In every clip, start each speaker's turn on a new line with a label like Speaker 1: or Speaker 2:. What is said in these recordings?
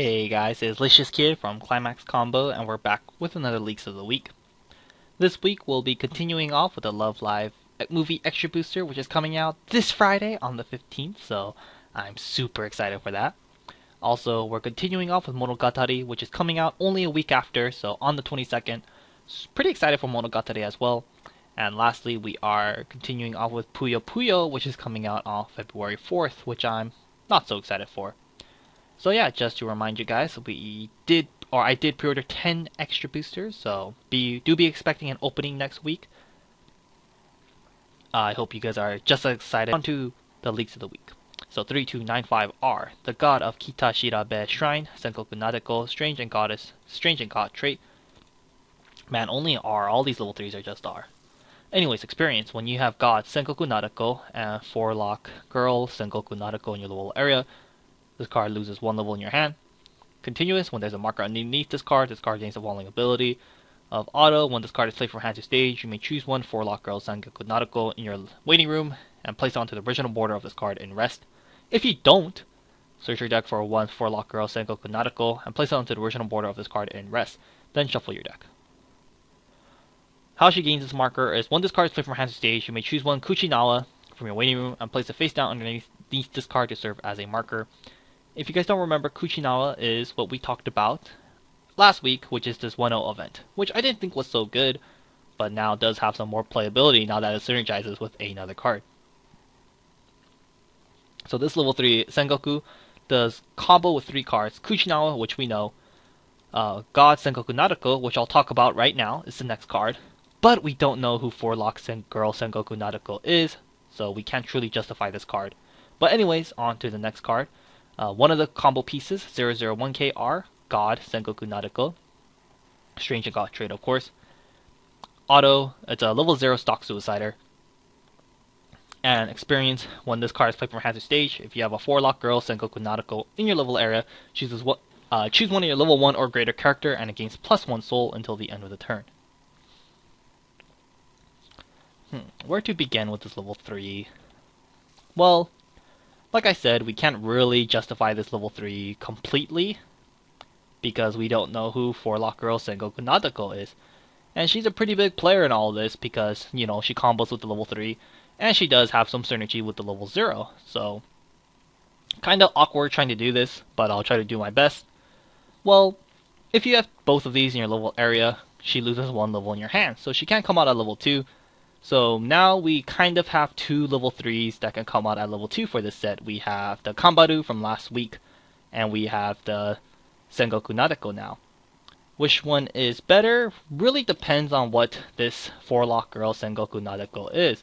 Speaker 1: Hey guys, it's Licious Kid from Climax Combo, and we're back with another Leaks of the Week. This week we'll be continuing off with the Love Live movie extra booster, which is coming out this Friday on the 15th, so I'm super excited for that. Also, we're continuing off with Monogatari, which is coming out only a week after, so on the 22nd. Pretty excited for Monogatari as well. And lastly, we are continuing off with Puyo Puyo, which is coming out on February 4th, which I'm not so excited for. So yeah, just to remind you guys, I did pre-order 10 extra boosters, so do be expecting an opening next week. I hope you guys are just as excited. On to the leaks of the week. So 3295R, the god of Kitashirabe Shrine, Senkoku Nadeko, Strange and God trait. Man, only R, all these level 3s are just R. Anyways, experience, when you have God Senkoku Nadeko and 4-lock Girl Senkoku Nadeko in your level area, this card loses 1 level in your hand. Continuous, when there's a marker underneath this card gains a falling ability. Of auto, when this card is played from hand to stage, you may choose one 4-lock Girl Sengoku Nadeko in your waiting room and place it onto the original border of this card in rest. If you don't, search your deck for one 4-lock Girl Sengoku Nadeko and place it onto the original border of this card in rest. Then shuffle your deck. How she gains this marker is when this card is played from hand to stage, you may choose one Kuchinawa from your waiting room and place it face down underneath this card to serve as a marker. If you guys don't remember, Kuchinawa is what we talked about last week, which is this 1-0 event, which I didn't think was so good, but now does have some more playability now that it synergizes with another card. So this level 3 Sengoku does combo with 3 cards. Kuchinawa, which we know, God Sengoku Nadeko, which I'll talk about right now, is the next card, but we don't know who 4-lock Girl Sengoku Nadeko is, so we can't truly justify this card. But anyways, on to the next card. One of the combo pieces, 001KR, God, Sengoku Nadeko. Strange and God trait, of course. Auto, it's a level 0 stock suicider. And experience, when this card is played from hand to stage, if you have a 4-lock Girl Sengoku Nadeko in your level area, choose one of your level 1 or greater character and it gains +1 soul until the end of the turn. Where to begin with this level 3? Well, like I said, we can't really justify this level 3 completely because we don't know who 4-lock Girl Sengoku Nadeko is. And she's a pretty big player in all of this because, you know, she combos with the level 3 and she does have some synergy with the level 0. So, kind of awkward trying to do this, but I'll try to do my best. Well, if you have both of these in your level area, she loses 1 level in your hand, so she can't come out at level 2. So now we kind of have 2 level 3s that can come out at level 2 for this set. We have the Kambaru from last week, and we have the Sengoku Nadeko now. Which one is better really depends on what this 4-lock Girl Sengoku Nadeko is.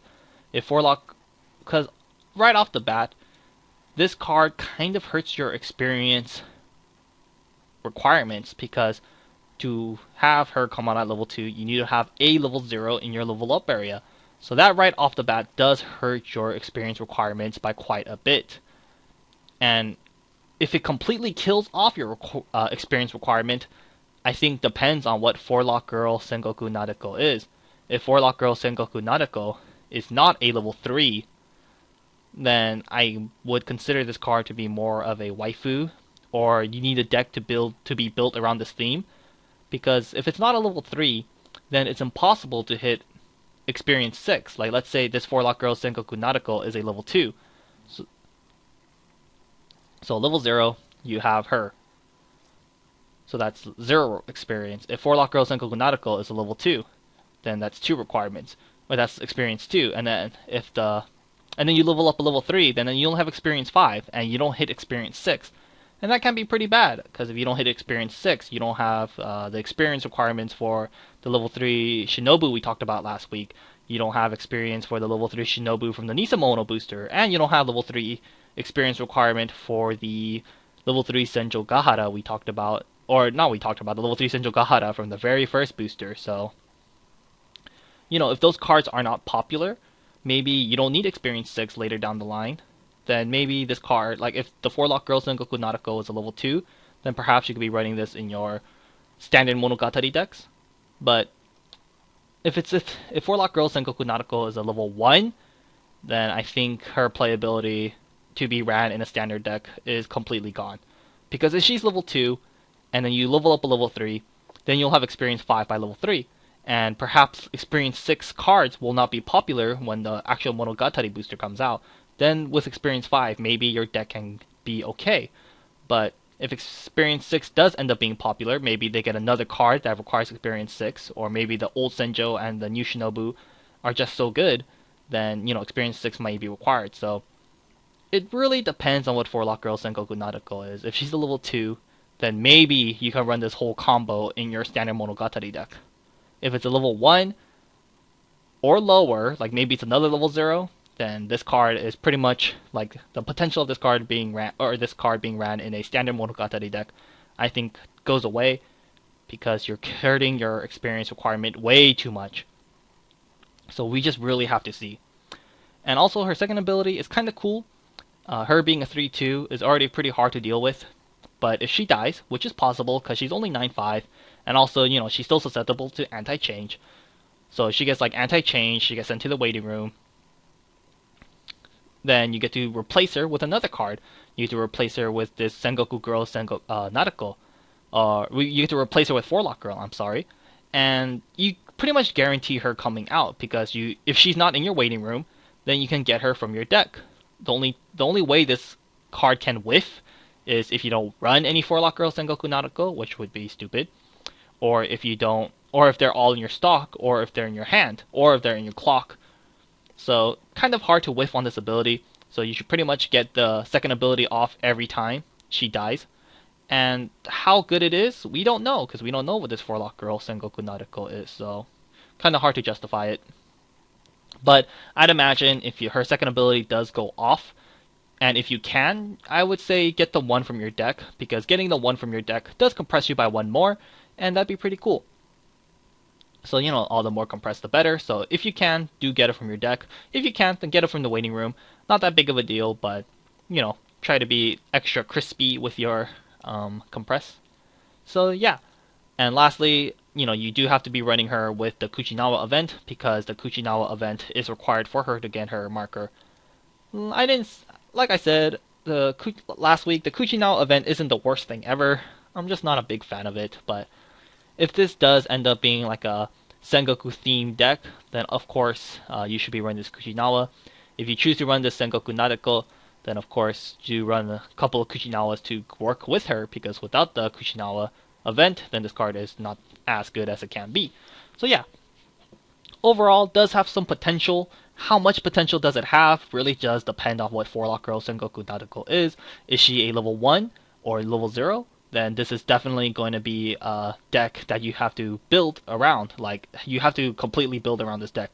Speaker 1: If 4-lock, because right off the bat, this card kind of hurts your experience requirements because to have her come out at level 2, you need to have a level 0 in your level up area. So that right off the bat does hurt your experience requirements by quite a bit. And if it completely kills off your experience requirement, I think depends on what 4-lock Girl Sengoku Nadeko is. If 4-lock Girl Sengoku Nadeko is not a level 3, then I would consider this card to be more of a waifu, or you need a deck to be built around this theme. Because if it's not a level 3, then it's impossible to hit experience 6. Like, let's say this 4-lock Girl Sengoku Nadeko is a level 2. So level 0, you have her. So that's 0 experience. If 4-lock Girl Sengoku Nadeko is a level 2, then that's 2 requirements. But that's experience 2. And then and then you level up a level 3, then you only have experience 5, and you don't hit experience 6. And that can be pretty bad, because if you don't hit experience 6, you don't have the experience requirements for the level 3 Shinobu we talked about last week. You don't have experience for the level 3 Shinobu from the Nisamono booster, and you don't have level 3 experience requirement for the level 3 Senjo Gahara we talked about, or not we talked about, the level 3 Senjo Gahara from the very first booster. So, you know, if those cards are not popular, maybe you don't need experience 6 later down the line. Then maybe this card, like if the 4-lock Girl Sengoku Nadeko is a level 2, then perhaps you could be running this in your standard Monogatari decks. But if 4-lock Girl Sengoku Nadeko is a level 1, then I think her playability to be ran in a standard deck is completely gone. Because if she's level 2, and then you level up a level 3, then you'll have experience 5 by level 3. And perhaps experience 6 cards will not be popular when the actual Monogatari booster comes out. Then with experience 5, maybe your deck can be okay. But if experience 6 does end up being popular, maybe they get another card that requires experience 6, or maybe the old Senjo and the new Shinobu are just so good, then, experience 6 might be required. So it really depends on what 4-Lock Girl Sengoku Nadeko is. If she's a level 2, then maybe you can run this whole combo in your standard Monogatari deck. If it's a level 1 or lower, like maybe it's another level 0, then this card is pretty much like the potential of this card being ran, or this card being ran in a standard Monogatari deck, I think goes away because you're hurting your experience requirement way too much. So we just really have to see. And also her second ability is kind of cool. Her being a 3-2 is already pretty hard to deal with. But if she dies, which is possible because she's only 9-5, and also, she's still susceptible to anti-change. So if she gets like anti-change, she gets sent to the waiting room. Then you get to replace her with another card. You get to replace her with this Sengoku Girl Nadeko. You get to replace her with 4-Lock Girl, I'm sorry. And you pretty much guarantee her coming out because if she's not in your waiting room, then you can get her from your deck. The only way this card can whiff is if you don't run any 4-Lock Girl Sengoku Nadeko, which would be stupid, or if they're all in your stock, or if they're in your hand, or if they're in your clock. So kind of hard to whiff on this ability. So you should pretty much get the second ability off every time she dies. And how good it is, we don't know, because we don't know what this 4-Lock Girl Sengoku Nadeko is. So kind of hard to justify it. But I'd imagine if her second ability does go off, and if you can, I would say get the 1 from your deck, because getting the 1 from your deck does compress you by 1 more, and that'd be pretty cool. So, all the more compressed the better. So if you can, do get it from your deck. If you can't, then get it from the waiting room. Not that big of a deal, but, try to be extra crispy with your compress. So yeah. And lastly, you do have to be running her with the Kuchinawa event, because the Kuchinawa event is required for her to get her marker. Like I said, last week, the Kuchinawa event isn't the worst thing ever. I'm just not a big fan of it, but if this does end up being like a Sengoku themed deck, then of course you should be running this Kuchinawa. If you choose to run this Sengoku Nadeko, then of course you run a couple of Kuchinawas to work with her, because without the Kuchinawa event, then this card is not as good as it can be. So yeah, overall does have some potential. How much potential does it have really does depend on what 4-Lock Girl Sengoku Nadeko is. Is she a level 1 or level 0? Then this is definitely going to be a deck that you have to build around. Like, you have to completely build around this deck.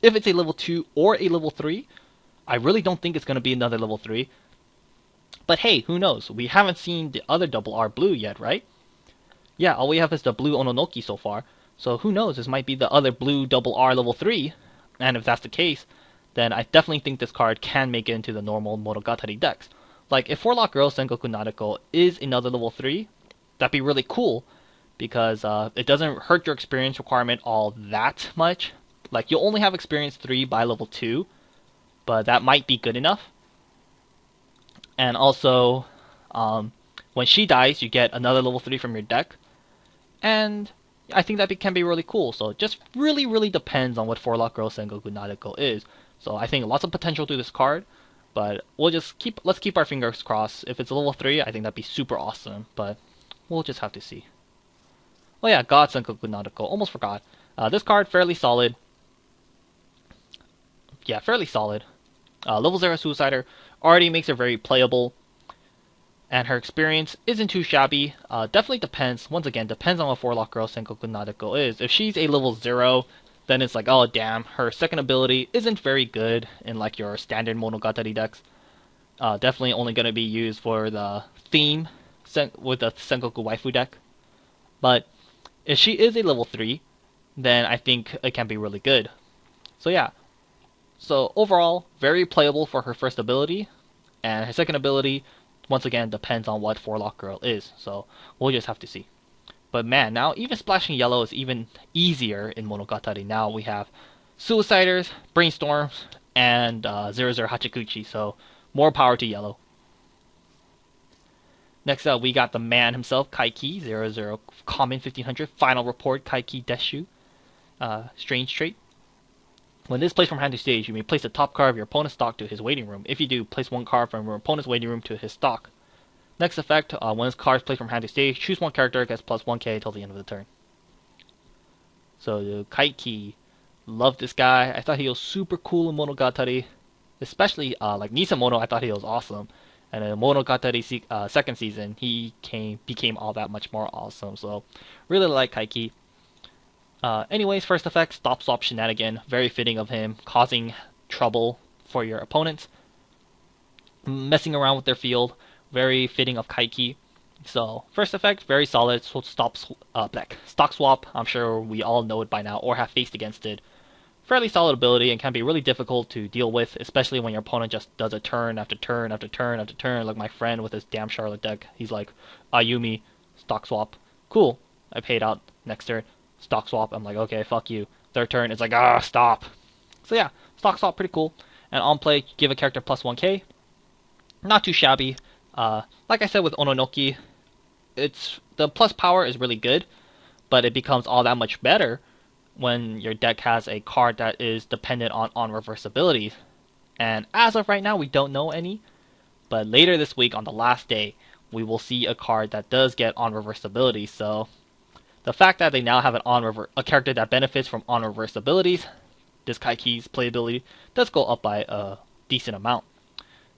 Speaker 1: If it's a level 2 or a level 3, I really don't think it's going to be another level 3. But hey, who knows? We haven't seen the other double R blue yet, right? Yeah, all we have is the blue Ononoki so far. So who knows? This might be the other blue double R level 3. And if that's the case, then I definitely think this card can make it into the normal Monogatari decks. Like, if 4-Lock Girl Sengoku Nadeko is another level 3, that'd be really cool, because it doesn't hurt your experience requirement all that much. Like, you'll only have experience 3 by level 2, but that might be good enough. And also, when she dies, you get another level 3 from your deck, and I think that can be really cool. So it just really, really depends on what 4-Lock Girl Sengoku Nadeko is. So I think lots of potential to this card, but let's keep our fingers crossed. If it's a level 3, I think that'd be super awesome, but we'll just have to see. Oh yeah, God Sengoku Nadeko, almost forgot. This card, fairly solid. Yeah, fairly solid. Level 0 Suicider already makes her very playable, and her experience isn't too shabby. Definitely depends, once again, depends on what 4-Lock Girl Sengoku Nadeko is. If she's a level 0, then it's like, oh damn, her second ability isn't very good in like your standard Monogatari decks. Definitely only going to be used for the theme with the Sengoku Waifu deck. But if she is a level 3, then I think it can be really good. So yeah. So overall, very playable for her first ability, and her second ability, once again, depends on what 4-Lock Girl is. So we'll just have to see. But man, now even splashing yellow is even easier in Monogatari. Now we have Suiciders, Brainstorms, and 00 Hachikuchi, so more power to yellow. Next up, we got the man himself, Kaiki, 00, common 1500, final report, Kaiki Deshu, strange trait. When this plays from hand to stage, you may place the top card of your opponent's stock to his waiting room. If you do, place one card from your opponent's waiting room to his stock. Next effect, when this card is placed from hand to stage, choose one character, gets plus 1k until the end of the turn. So, Kaiki, love this guy. I thought he was super cool in Monogatari. Especially, like Nisamono, I thought he was awesome. And in Monogatari second season, he became all that much more awesome. So, really like Kaiki. Anyways, first effect, stop swap shenanigan. Very fitting of him, causing trouble for your opponents. Messing around with their field, very fitting of Kaiki. So, first effect, very solid. So stock swap, I'm sure we all know it by now, or have faced against it. Fairly solid ability and can be really difficult to deal with, especially when your opponent just does a turn after turn after turn after turn, like my friend with his damn Charlotte deck. He's like, Ayumi, stock swap. Cool. I paid out next turn. Stock swap. I'm like, okay, fuck you. Third turn, it's like, stop. So yeah, stock swap, pretty cool. And on play, give a character plus 1k. Not too shabby. Like I said with Ononoki, the plus power is really good, but it becomes all that much better when your deck has a card that is dependent on reverse abilities. And as of right now, we don't know any, but later this week on the last day, we will see a card that does get on reverse abilities. So the fact that they now have a character that benefits from on reverse abilities, this Kaiki's playability does go up by a decent amount.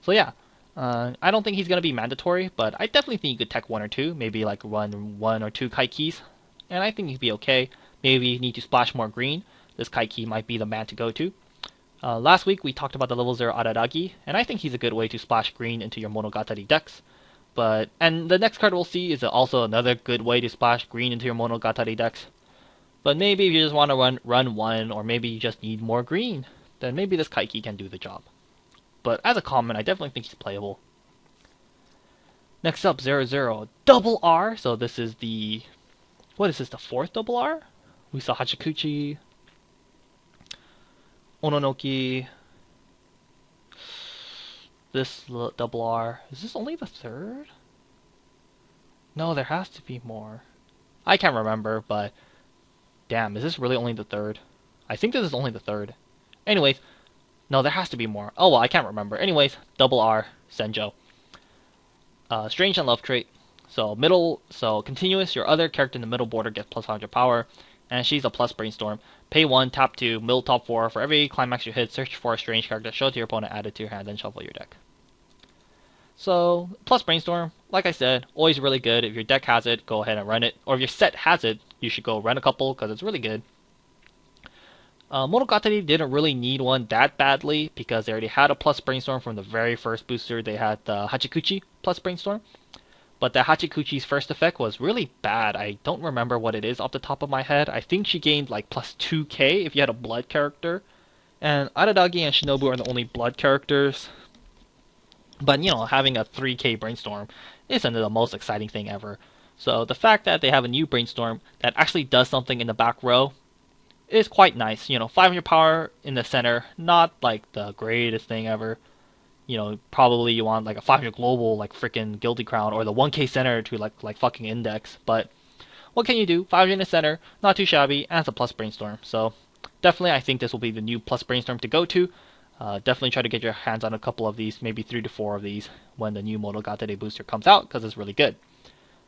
Speaker 1: So yeah, I don't think he's going to be mandatory, but I definitely think you could tech one or two, maybe like run one or two Kaikis, and I think he'd be okay. Maybe you need to splash more green. This Kaiki might be the man to go to. Last week we talked about the level 0 Araragi, and I think he's a good way to splash green into your Monogatari decks. And the next card we'll see is also another good way to splash green into your Monogatari decks. But maybe if you just want to run one, or maybe you just need more green, then maybe this Kaiki can do the job. But as a common, I definitely think he's playable. Next up, 00, double R. So this is the... What is this, the fourth double R? We saw Hachikuchi, Ononoki, this double R. Is this only the third? No, there has to be more. I can't remember, but damn, is this really only the third? I think this is only the third. Anyways, no, there has to be more. Oh well, I can't remember. Anyways, double R, Senjo. Strange and love trait. So continuous, your other character in the middle border gets plus 100 power. And she's a plus brainstorm. Pay 1, tap 2, middle top 4. For every climax you hit, search for a strange character, show it to your opponent, add it to your hand, then shuffle your deck. So, plus brainstorm, like I said, always really good. If your deck has it, go ahead and run it. Or if your set has it, you should go run a couple, because it's really good. Monogatari didn't really need one that badly, because they already had a plus brainstorm from the very first booster. They had the Hachikuchi plus brainstorm. But the Hachikuchi's first effect was really bad. I don't remember what it is off the top of my head. I think she gained like plus 2k if you had a blood character. And Araragi and Shinobu are the only blood characters. But, you know, having a 3k brainstorm isn't the most exciting thing ever. So the fact that they have a new brainstorm that actually does something in the back row is quite nice. You know, 500 power in the center, not like the greatest thing ever. You know, probably you want like a 500 global, like freaking Guilty Crown, or the 1k center to like fucking index. But what can you do? 500 in the center, not too shabby, and it's a plus brainstorm. So definitely, I think this will be the new plus brainstorm to go to. Definitely try to get your hands on a couple of these, maybe 3 to 4 of these when the new Monogatari booster comes out, because it's really good.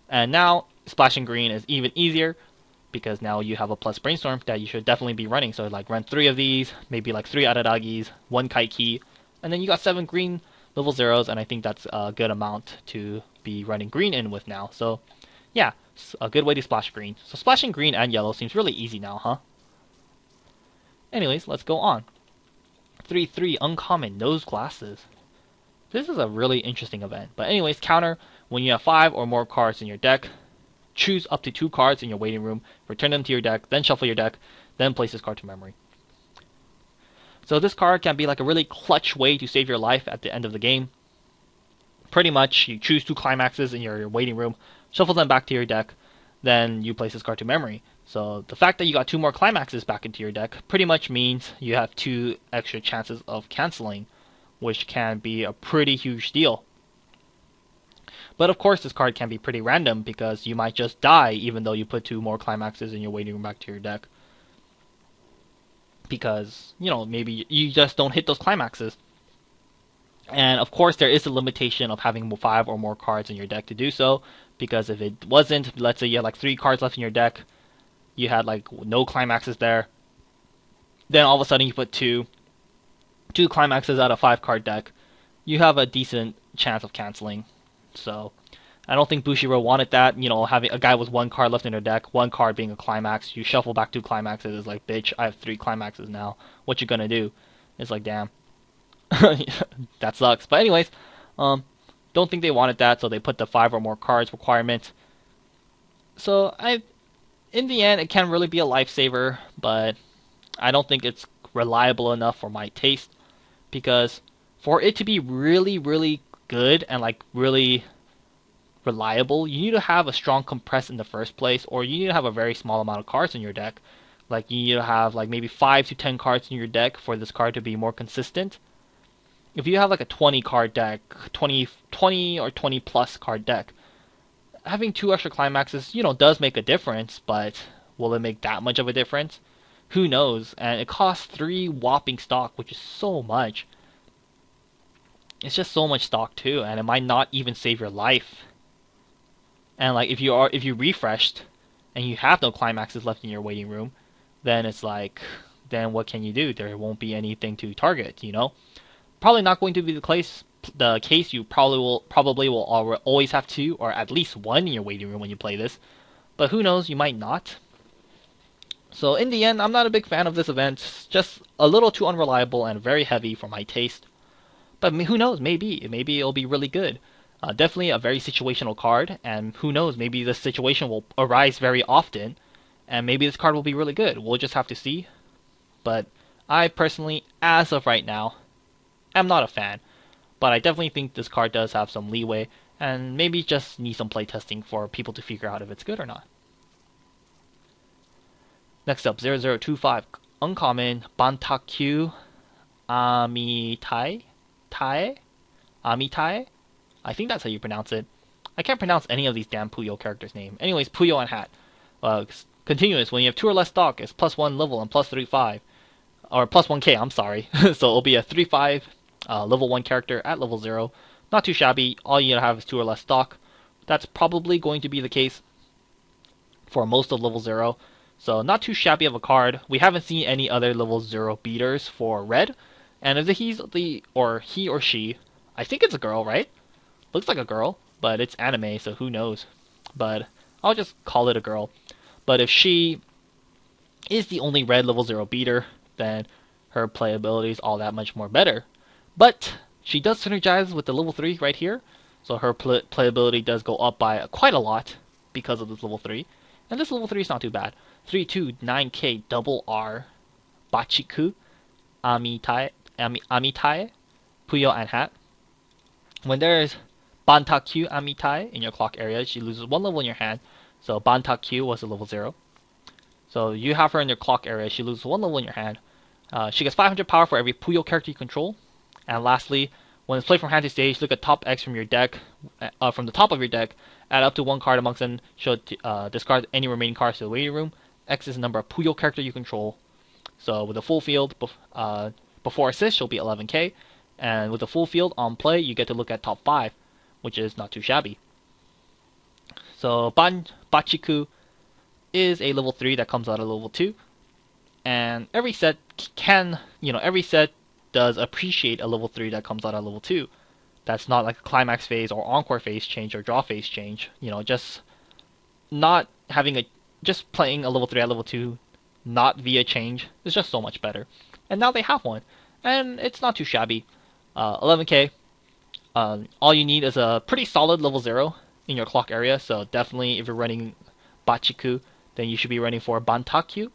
Speaker 1: And now splashing green is even easier, because now you have a plus brainstorm that you should definitely be running. So like run 3 of these, maybe like 3 Araragis, 1 Kaiki. And then you got 7 green level 0s, and I think that's a good amount to be running green in with now. So, yeah, a good way to splash green. So splashing green and yellow seems really easy now, huh? Anyways, let's go on. 3-3, uncommon, nose glasses. This is a really interesting event. But anyways, counter, when you have 5 or more cards in your deck, choose up to 2 cards in your waiting room, return them to your deck, then shuffle your deck, then place this card to memory. So this card can be like a really clutch way to save your life at the end of the game. Pretty much, you choose 2 climaxes in your waiting room, shuffle them back to your deck, then you place this card to memory. So the fact that you got 2 more climaxes back into your deck pretty much means you have 2 extra chances of canceling, which can be a pretty huge deal. But of course, this card can be pretty random because you might just die even though you put 2 more climaxes in your waiting room back to your deck. Because, you know, maybe you just don't hit those climaxes. And of course, there is a limitation of having 5 or more cards in your deck to do so. Because if it wasn't, let's say you had like 3 cards left in your deck, you had like no climaxes there, then all of a sudden you put two climaxes out of 5 card deck, you have a decent chance of canceling. So I don't think Bushiroad wanted that. You know, having a guy with 1 card left in their deck, 1 card being a climax, you shuffle back 2 climaxes, is like, bitch, I have 3 climaxes now. What you gonna do? It's like, damn. That sucks. But anyways, don't think they wanted that, so they put the 5 or more cards requirement. So in the end, it can really be a lifesaver, but I don't think it's reliable enough for my taste, because for it to be really, really good and like really reliable, you need to have a strong compress in the first place, or you need to have a very small amount of cards in your deck. Like, you need to have like maybe 5 to 10 cards in your deck for this card to be more consistent. If you have like a 20 card deck, 20 or 20 plus card deck, having 2 extra climaxes, you know, does make a difference, but will it make that much of a difference? Who knows? And it costs 3 whopping stock, which is so much. It's just so much stock too, and it might not even save your life. And like, if you refreshed and you have no climaxes left in your waiting room, then it's like, then what can you do? There won't be anything to target, you know? Probably not going to be the case. You probably will always have 2 or at least 1 in your waiting room when you play this. But who knows? You might not. So in the end, I'm not a big fan of this event. It's just a little too unreliable and very heavy for my taste. But who knows? Maybe it'll be really good. Definitely a very situational card, and who knows? Maybe this situation will arise very often, and maybe this card will be really good. We'll just have to see. But I personally, as of right now, am not a fan. But I definitely think this card does have some leeway, and maybe just need some playtesting for people to figure out if it's good or not. Next up, 0025, uncommon, Bantakyu Amitai? Amitai? I think that's how you pronounce it. I can't pronounce any of these damn Puyo characters' names. Anyways, Puyo and Hat. Continuous, when you have 2 or less stock, it's +1 level and +3/5. Or +1k, I'm sorry. So it'll be a 3/5 level 1 character at level 0. Not too shabby. All you have is 2 or less stock. That's probably going to be the case for most of level 0. So not too shabby of a card. We haven't seen any other level 0 beaters for red. And if he or she, I think it's a girl, right? Looks like a girl, but it's anime, so who knows. But I'll just call it a girl. But if she is the only red level 0 beater, then her playability is all that much more better. But she does synergize with the level 3 right here, so her playability does go up by quite a lot because of this level 3. And this level 3 is not too bad. 329k double R Bachiku Amitai Puyo and Hat. When there's Bantakyu Amitai in your clock area, she loses 1 level in your hand. So Bantakyu was a level 0. So you have her in your clock area, she loses 1 level in your hand. She gets 500 power for every Puyo character you control. And lastly, when it's played from hand to stage, look at top X from your deck, from the top of your deck, add up to 1 card amongst them, discard any remaining cards to the waiting room. X is the number of Puyo character you control. So with a full field, before assist, she'll be 11k. And with a full field on play, you get to look at top 5, which is not too shabby. So Bachiku is a level 3 that comes out of level 2. And every set does appreciate a level 3 that comes out of level 2. That's not like a climax phase or encore phase change or draw phase change. You know, just playing a level 3 at level 2, not via change, is just so much better. And now they have one, and it's not too shabby. 11k. All you need is a pretty solid level 0 in your clock area. So definitely, if you're running Bachiku, then you should be running for Bantakyu.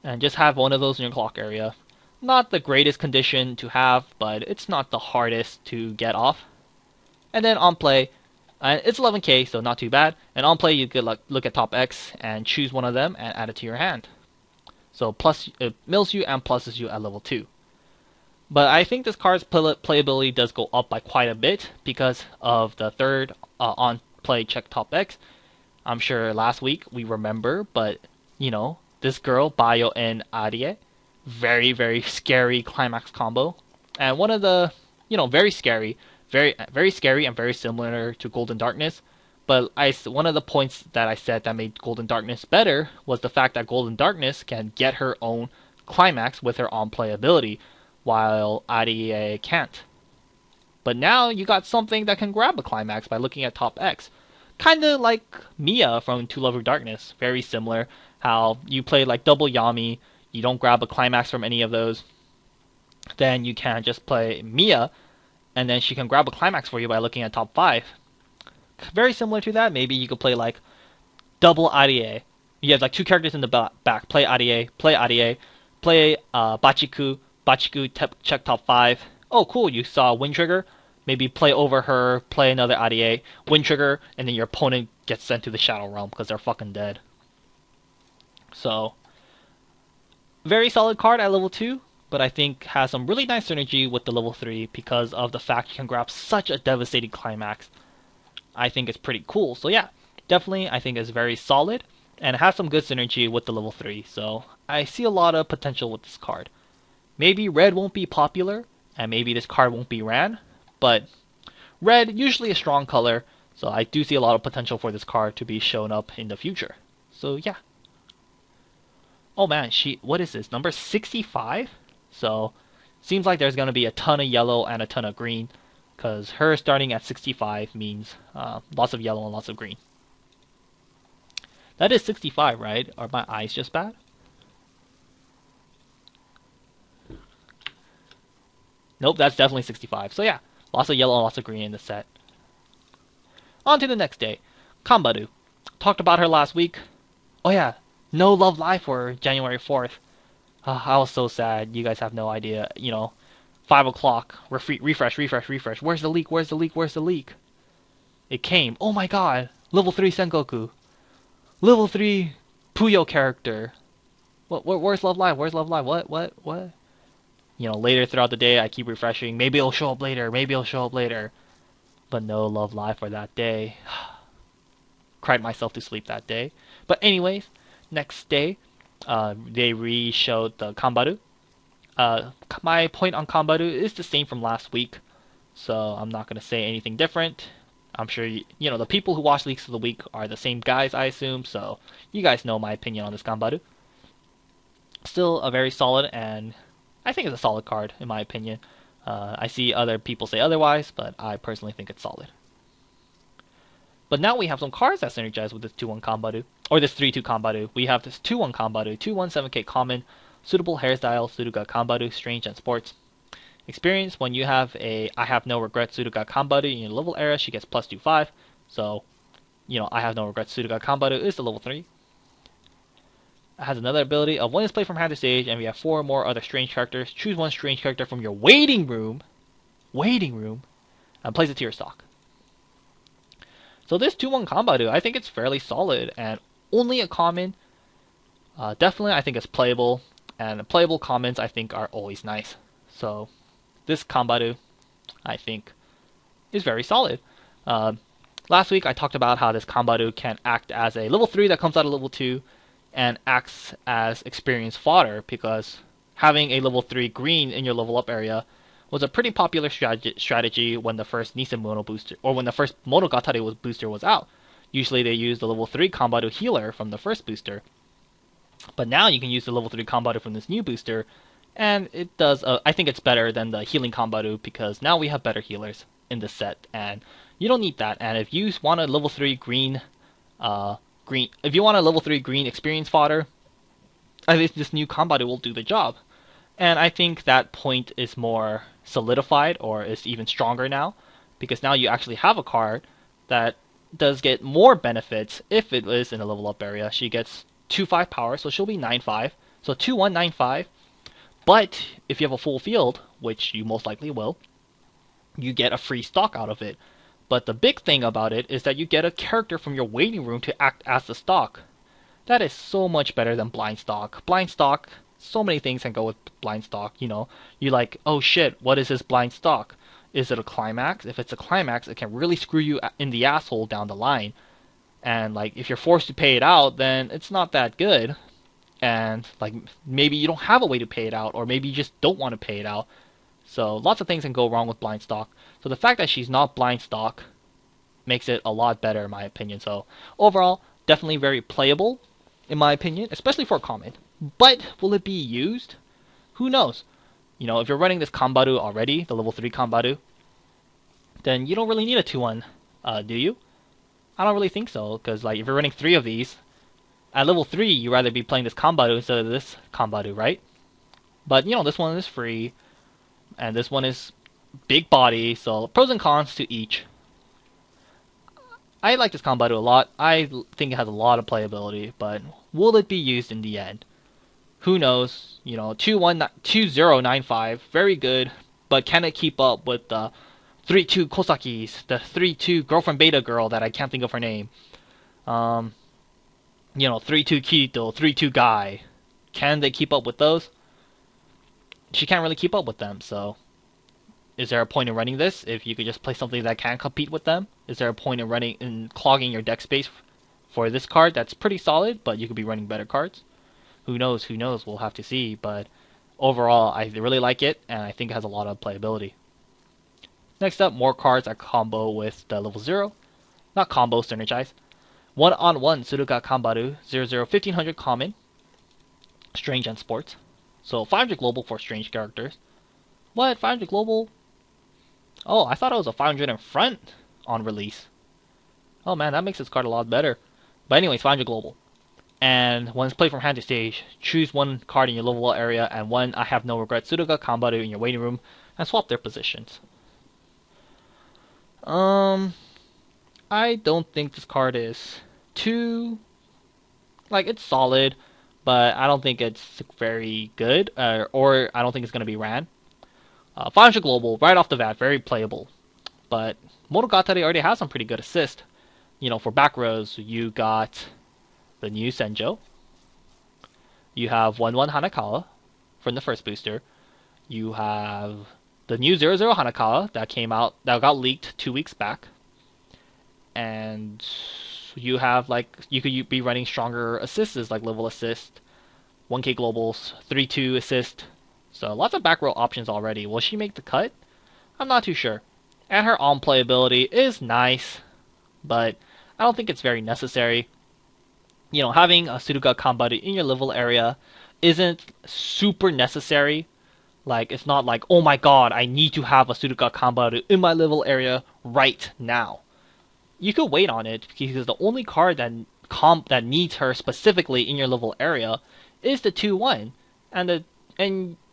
Speaker 1: And just have one of those in your clock area. Not the greatest condition to have, but it's not the hardest to get off. And then on play, it's 11k, so not too bad. And on play, you could look at top X and choose one of them and add it to your hand. So plus it mills you and pluses you at level 2. But I think this card's playability does go up by quite a bit because of the third on play check top X. I'm sure last week we remember, but you know, this girl, Bayo and Arie, very, very scary climax combo. And one of the, you know, very scary, very scary and very similar to Golden Darkness. But one of the points that I said that made Golden Darkness better was the fact that Golden Darkness can get her own climax with her on play ability, while Arie can't. But now you got something that can grab a climax by looking at top X. Kinda like Mia from To Love or Darkness. Very similar. How you play like double Yami, you don't grab a climax from any of those. Then you can just play Mia, and then she can grab a climax for you by looking at top 5. Very similar to that. Maybe you could play like double Arie. You have like two characters in the back. Play Arie, play Bachiku, check top 5. Oh, cool, you saw Wind Trigger. Maybe play over her, play another Arie, Wind Trigger, and then your opponent gets sent to the Shadow Realm because they're fucking dead. So, very solid card at level 2, but I think has some really nice synergy with the level 3 because of the fact you can grab such a devastating climax. I think it's pretty cool. So yeah, definitely I think it's very solid and it has some good synergy with the level 3. So I see a lot of potential with this card. Maybe red won't be popular and maybe this card won't be ran, but red usually a strong color, so I do see a lot of potential for this card to be shown up in the future. So yeah. Oh man, what is this? Number 65? So seems like there's going to be a ton of yellow and a ton of green, because her starting at 65 means lots of yellow and lots of green. That is 65, right? Are my eyes just bad? Nope, that's definitely 65. So yeah, lots of yellow and lots of green in the set. On to the next day. Kanbaru. Talked about her last week. Oh yeah, no Love Live for January 4th. I was so sad. You guys have no idea. You know, 5 o'clock. Refresh. Where's the leak? It came. Oh my god. Level 3 Sengoku. Level 3 Puyo character. Where's Love Live? What? You know, later throughout the day, I keep refreshing. Maybe it'll show up later. But no Love Live for that day. Cried myself to sleep that day. But anyways, next day, they re-showed the Kanbaru. My point on Kanbaru is the same from last week, so I'm not going to say anything different. I'm sure, you know, the people who watch Leaks of the Week are the same guys, I assume, so you guys know my opinion on this Kanbaru. Still a very solid, and I think it's a solid card, in my opinion. I see other people say otherwise, but I personally think it's solid. But now we have some cards that synergize with this 2-1 Kanbaru, or this 3-2 Kanbaru. We have this 2-1 Kanbaru, 2-1 7k common, suitable hairstyle, Suruga Kanbaru, strange and sports. Experience, when you have a I have no regrets Suruga Kanbaru in your level era, she gets plus 2/5. So, you know, I have no regrets Suruga Kanbaru is the level 3. It has another ability of when it's played from hand to stage, and we have 4 more other strange characters. Choose one strange character from your waiting room, and place it to your stock. So this 2-1 Kanbaru, I think it's fairly solid, and only a common. Definitely, I think it's playable, and playable commons, I think, are always nice. So, this Kanbaru, I think, is very solid. Last week, I talked about how this Kanbaru can act as a level 3 that comes out of level 2, and acts as experience fodder, because having a level 3 green in your level up area was a pretty popular strategy when the first Nissan Mono booster, or when the first Monogatari booster was out. Usually they use the level 3 Kanbaru healer from the first booster. But now you can use the level 3 Kanbaru from this new booster, and it does, I think it's better than the healing Kanbaru, because now we have better healers in the set, and you don't need that. And if you want a level 3 green experience fodder, I think this new Kanbaru will do the job. And I think that point is more solidified, or is even stronger now, because now you actually have a card that does get more benefits if it is in a level up area. She gets 2/5 power, so she'll be 9/5. So 2/1 9/5. But if you have a full field, which you most likely will, you get a free stock out of it. But the big thing about it is that you get a character from your waiting room to act as the stock. That is so much better than blind stock. Blind stock so many things can go with blind stock. You know, you like, oh shit, what is this blind stock? Is it a climax? If it's a climax, it can really screw you in the asshole down the line. And like, if you're forced to pay it out, then it's not that good. And like, maybe you don't have a way to pay it out, or maybe you just don't want to pay it out. So lots of things can go wrong with blind stock. So the fact that she's not blind stock makes it a lot better in my opinion. So overall, definitely very playable in my opinion, especially for a common. But will it be used? Who knows? You know, if you're running this Kanbaru already, the level 3 Kanbaru, then you don't really need a 2-1, do you? I don't really think so, because like if you're running 3 of these, at level 3 you'd rather be playing this Kanbaru instead of this Kanbaru, right? But you know, this one is free, and this one is big body, so pros and cons to each. I like this Kanbaru a lot. I think it has a lot of playability, but will it be used in the end? Who knows? You know, 2095, very good, but can it keep up with the 3-2 Kosaki's, the 3-2 girlfriend beta girl that I can't think of her name? You know, 3-2 Kirito, 3-2 guy. Can they keep up with those? She can't really keep up with them, so is there a point in running this if you could just play something that can compete with them? Is there a point in running in clogging your deck space for this card that's pretty solid, but you could be running better cards? Who knows? Who knows? We'll have to see. But overall, I really like it, and I think it has a lot of playability. Next up, more cards that combo with the level 0. Not combo, synergize. 1-on-1 Suruga Kanbaru 00 1500 common. Strange and sports. So 500 global for strange characters. What? 500 global? Oh, I thought it was a 500 in front on release. Oh man, that makes this card a lot better. But anyways, 500 global. And when it's played from hand to stage, choose one card in your livable area and one I have no regret Suruga Kanbaru in your waiting room and swap their positions. I don't think this card is too... like, it's solid, but I don't think it's very good, or I don't think it's going to be ran. 500 global, right off the bat, very playable. But Monogatari already has some pretty good assist. You know, for back rows, you got the new Senjo. You have 1-1 Hanakawa from the first booster. You have the new 0-0 Hanakawa that came out, that got leaked 2 weeks back. And you have, like, you could be running stronger assists, like level assist, 1k globals, 3-2 assist. So lots of back row options already. Will she make the cut? I'm not too sure. And her on playability is nice, but I don't think it's very necessary. You know, having a Suruga Kanbaru in your level area isn't super necessary. Like, it's not like, oh my god, I need to have a Suruga Kanbaru in my level area right now. You could wait on it, because the only card that needs her specifically in your level area is the 2-1. And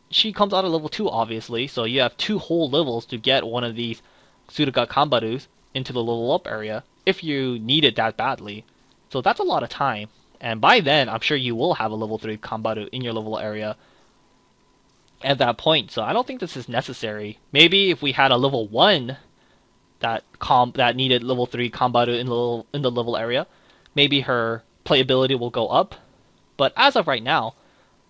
Speaker 1: she comes out of level 2, obviously, so you have 2 whole levels to get one of these Suruga Kanbarus into the level up area, if you need it that badly. So that's a lot of time. And by then, I'm sure you will have a level 3 Kanbaru in your level area at that point. So I don't think this is necessary. Maybe if we had a level 1 that needed level 3 Kanbaru in the level area, maybe her playability will go up. But as of right now,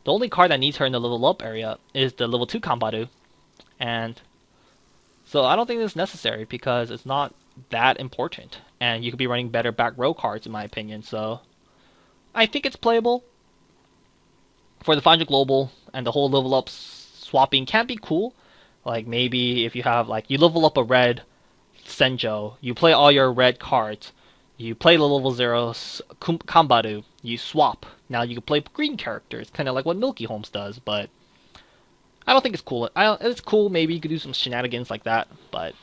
Speaker 1: the only card that needs her in the level up area is the level 2 Kanbaru. And so I don't think this is necessary because it's not that important. And you could be running better back row cards in my opinion. So I think it's playable. For the 500 global and the whole level up swapping can be cool. Like maybe if you have, like, you level up a red Senjo, you play all your red cards, you play the level 0 Kanbaru, you swap. Now you can play green characters, kind of like what Milky Holmes does, but I don't think it's cool. It's cool, maybe you could do some shenanigans like that, but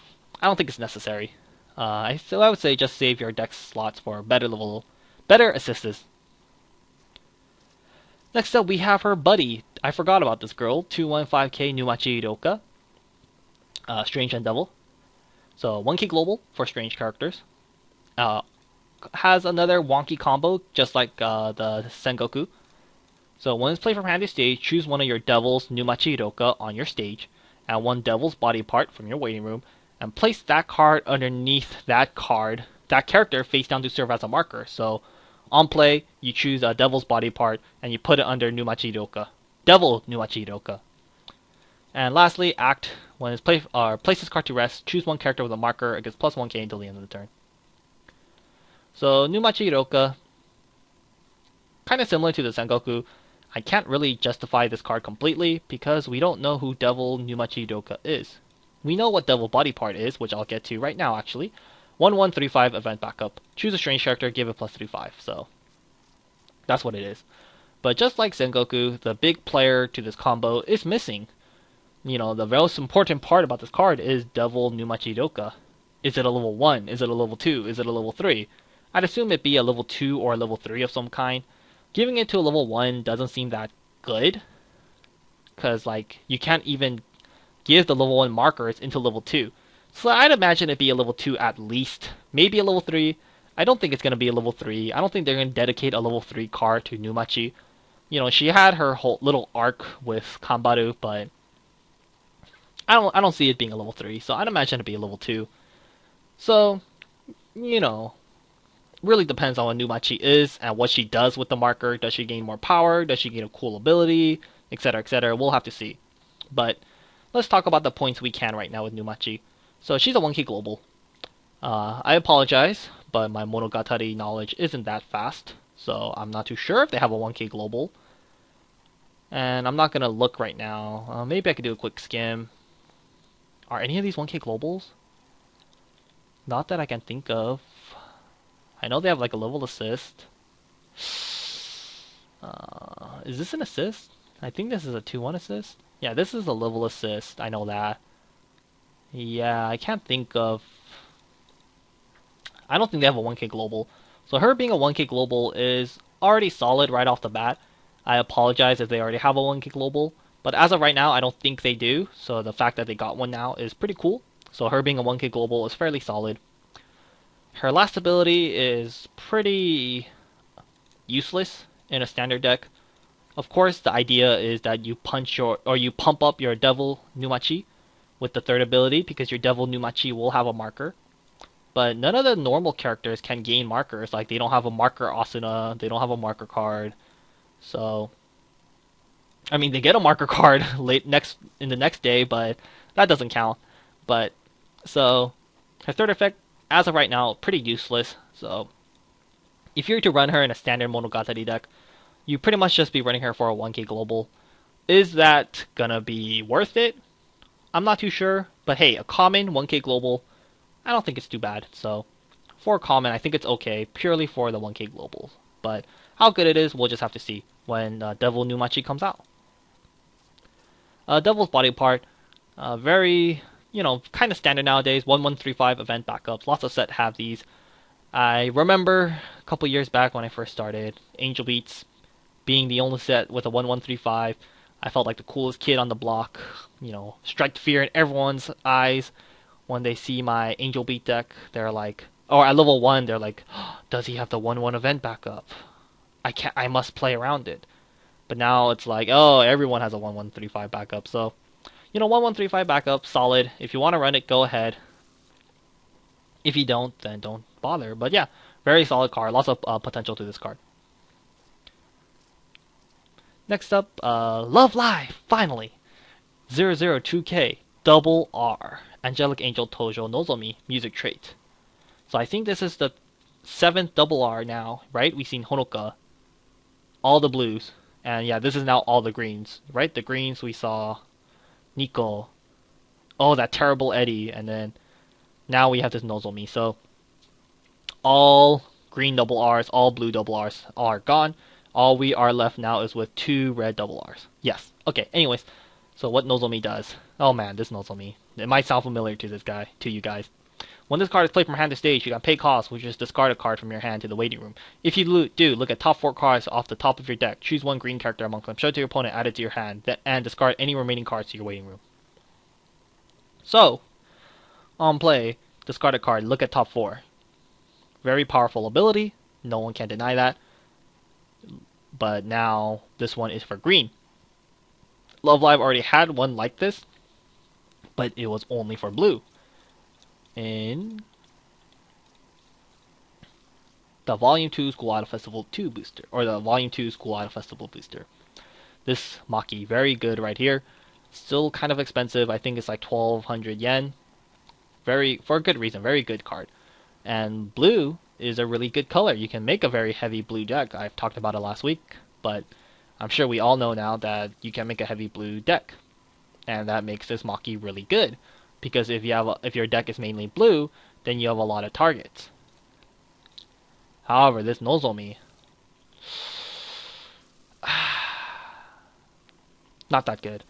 Speaker 1: I don't think it's necessary. So I would say just save your deck slots for better assists. Next up, we have her buddy. I forgot about this girl. 215k Numachi Iroka. Strange and Devil. So 1k global for strange characters. Has another wonky combo, just like the Sengoku. So when it's played from hand to stage, choose one of your Devil's Numachi Iroka on your stage, and one Devil's body part from your waiting room, and place that card underneath that character face down to serve as a marker. So on play, you choose a Devil's body part, and you put it under Numachi Iroka. Devil Numachi Iroka. And lastly, act. When it's place this card to rest, choose one character with a marker. It gets plus 1k until the end of the turn. So Numachi Iroka, kind of similar to the Sengoku. I can't really justify this card completely because we don't know who Devil Numachi Iroka is. We know what Devil Body Part is, which I'll get to right now actually. 1135 event backup. Choose a strange character, give it plus 35. So that's what it is. But just like Sengoku, the big player to this combo is missing. You know, the most important part about this card is Devil Numachi Iroka. Is it a level 1? Is it a level 2? Is it a level 3? I'd assume it'd be a level 2 or a level 3 of some kind. Giving it to a level 1 doesn't seem that good. Because, like, you can't even give the level 1 markers into level 2. So I'd imagine it'd be a level 2 at least. Maybe a level 3. I don't think it's going to be a level 3. I don't think they're going to dedicate a level 3 card to Numachi. You know, she had her whole little arc with Kanbaru, but I don't see it being a level 3, so I'd imagine it'd be a level 2. So, you know, really depends on what Numachi is and what she does with the marker. Does she gain more power? Does she gain a cool ability? Etc, etc. We'll have to see. But let's talk about the points we can right now with Numachi. So she's a 1k global. I apologize, but my Monogatari knowledge isn't that fast. So I'm not too sure if they have a 1k global. And I'm not going to look right now. Maybe I could do a quick skim. Are any of these 1k globals? Not that I can think of. I know they have like a level assist. Is this an assist? I think this is a 2-1 assist. Yeah, this is a level assist. I know that. Yeah, I can't think of... I don't think they have a 1k global. So her being a 1k global is already solid right off the bat. I apologize if they already have a 1k global. But as of right now, I don't think they do. So the fact that they got one now is pretty cool. So her being a 1k global is fairly solid. Her last ability is pretty useless in a standard deck. Of course, the idea is that you pump up your Devil Numachi with the third ability because your Devil Numachi will have a marker. But none of the normal characters can gain markers. Like, they don't have a marker Asuna, they don't have a marker card. So, I mean, they get a marker card in the next day, but that doesn't count. But, so, her third effect, as of right now, pretty useless. So, if you're to run her in a standard Monogatari deck, you pretty much just be running her for a 1k global. Is that gonna be worth it? I'm not too sure, but hey, a common 1k global, I don't think it's too bad. So, for a common, I think it's okay, purely for the 1k global. But how good it is, we'll just have to see when Devil Numachi comes out. Devil's Body Part, very, you know, kind of standard nowadays. 1135 event backups. Lots of sets have these. I remember a couple years back when I first started, Angel Beats being the only set with a 1135. I felt like the coolest kid on the block. You know, strike fear in everyone's eyes when they see my Angel Beat deck. They're like, or at level 1, they're like, oh, does he have the 1/1 event backup? I must play around it. But now it's like, oh, everyone has a 1135 backup. So, you know, 1135 backup, solid. If you want to run it, go ahead. If you don't, then don't bother. But yeah, very solid card. Lots of potential to this card. Next up, Love Live, finally. 002K, Double R. Angelic Angel Tojo Nozomi, music trait. So I think this is the 7th Double R now, right? We've seen Honoka, all the blues. And yeah, this is now all the greens, right? The greens we saw Nico. Oh, that terrible Eddie. And then now we have this Nozomi. So all green double R's, all blue double R's are gone. All we are left now is with 2 red double R's. Yes. Okay, anyways. So what Nozomi does. Oh man, this Nozomi. It might sound familiar to you guys. When this card is played from hand to stage, you got pay cost, which is discard a card from your hand to the waiting room. If you look at top 4 cards off the top of your deck, choose 1 green character among them, show it to your opponent, add it to your hand, and discard any remaining cards to your waiting room. So, on play, discard a card, look at top 4. Very powerful ability, no one can deny that. But now, this one is for green. Love Live already had one like this, but it was only for blue. In the Volume 2 School Idol Festival 2 booster, or the Volume 2 School Idol Festival booster. This Maki, very good right here. Still kind of expensive. I think it's like 1,200 yen. Very, for a good reason, very good card. And blue is a really good color. You can make a very heavy blue deck. I've talked about it last week, but I'm sure we all know now that you can make a heavy blue deck, and that makes this Maki really good. Because if your deck is mainly blue, then you have a lot of targets. However, this Nozomi, not that good.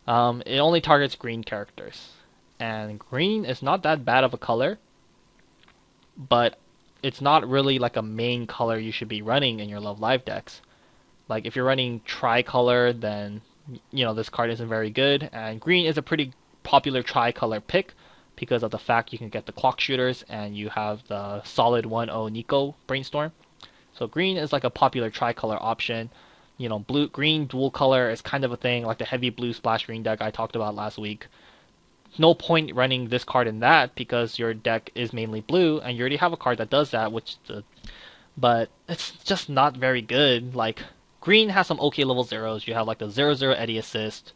Speaker 1: It only targets green characters, and green is not that bad of a color, but it's not really like a main color you should be running in your Love Live decks. Like if you're running tricolor, then this card isn't very good, and green is a pretty popular tricolor pick because of the fact you can get the clock shooters and you have the solid 1-0 Nico Brainstorm. So green is like a popular tricolor option. Blue green dual color is kind of a thing, like the heavy blue splash green deck I talked about last week. No point running this card in that because your deck is mainly blue and you already have a card that does that, but it's just not very good. Like green has some okay level zeros. You have like the 0-0 Eddie assist.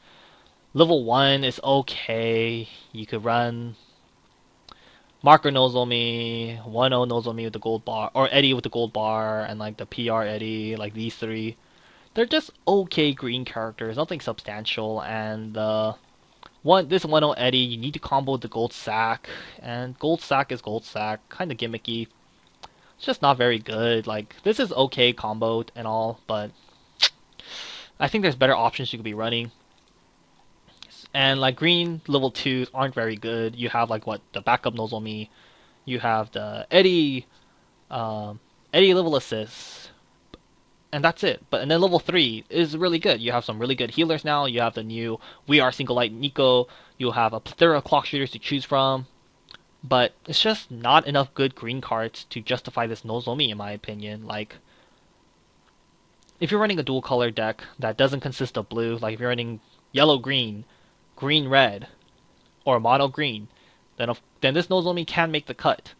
Speaker 1: Level 1 is okay. You could run Marker Nozomi, 1-0 Nozomi with the gold bar, or Eddie with the gold bar, and like the PR Eddie, like these three. They're just okay green characters, nothing substantial, and this 1-0 Eddie, you need to combo with the gold sack, and gold sack is gold sack, kind of gimmicky. It's just not very good. Like, this is okay comboed and all, but I think there's better options you could be running. And like green level 2s aren't very good. You have like the backup Nozomi, you have the Eddie level assist, and that's it. And then level 3 is really good. You have some really good healers now. You have the new We Are Single Light Nico. You'll have a plethora of clock shooters to choose from. But it's just not enough good green cards to justify this Nozomi, in my opinion. Like, if you're running a dual color deck that doesn't consist of blue, like if you're running yellow-green, green-red, or mono-green, then this Nozomi can make the cut.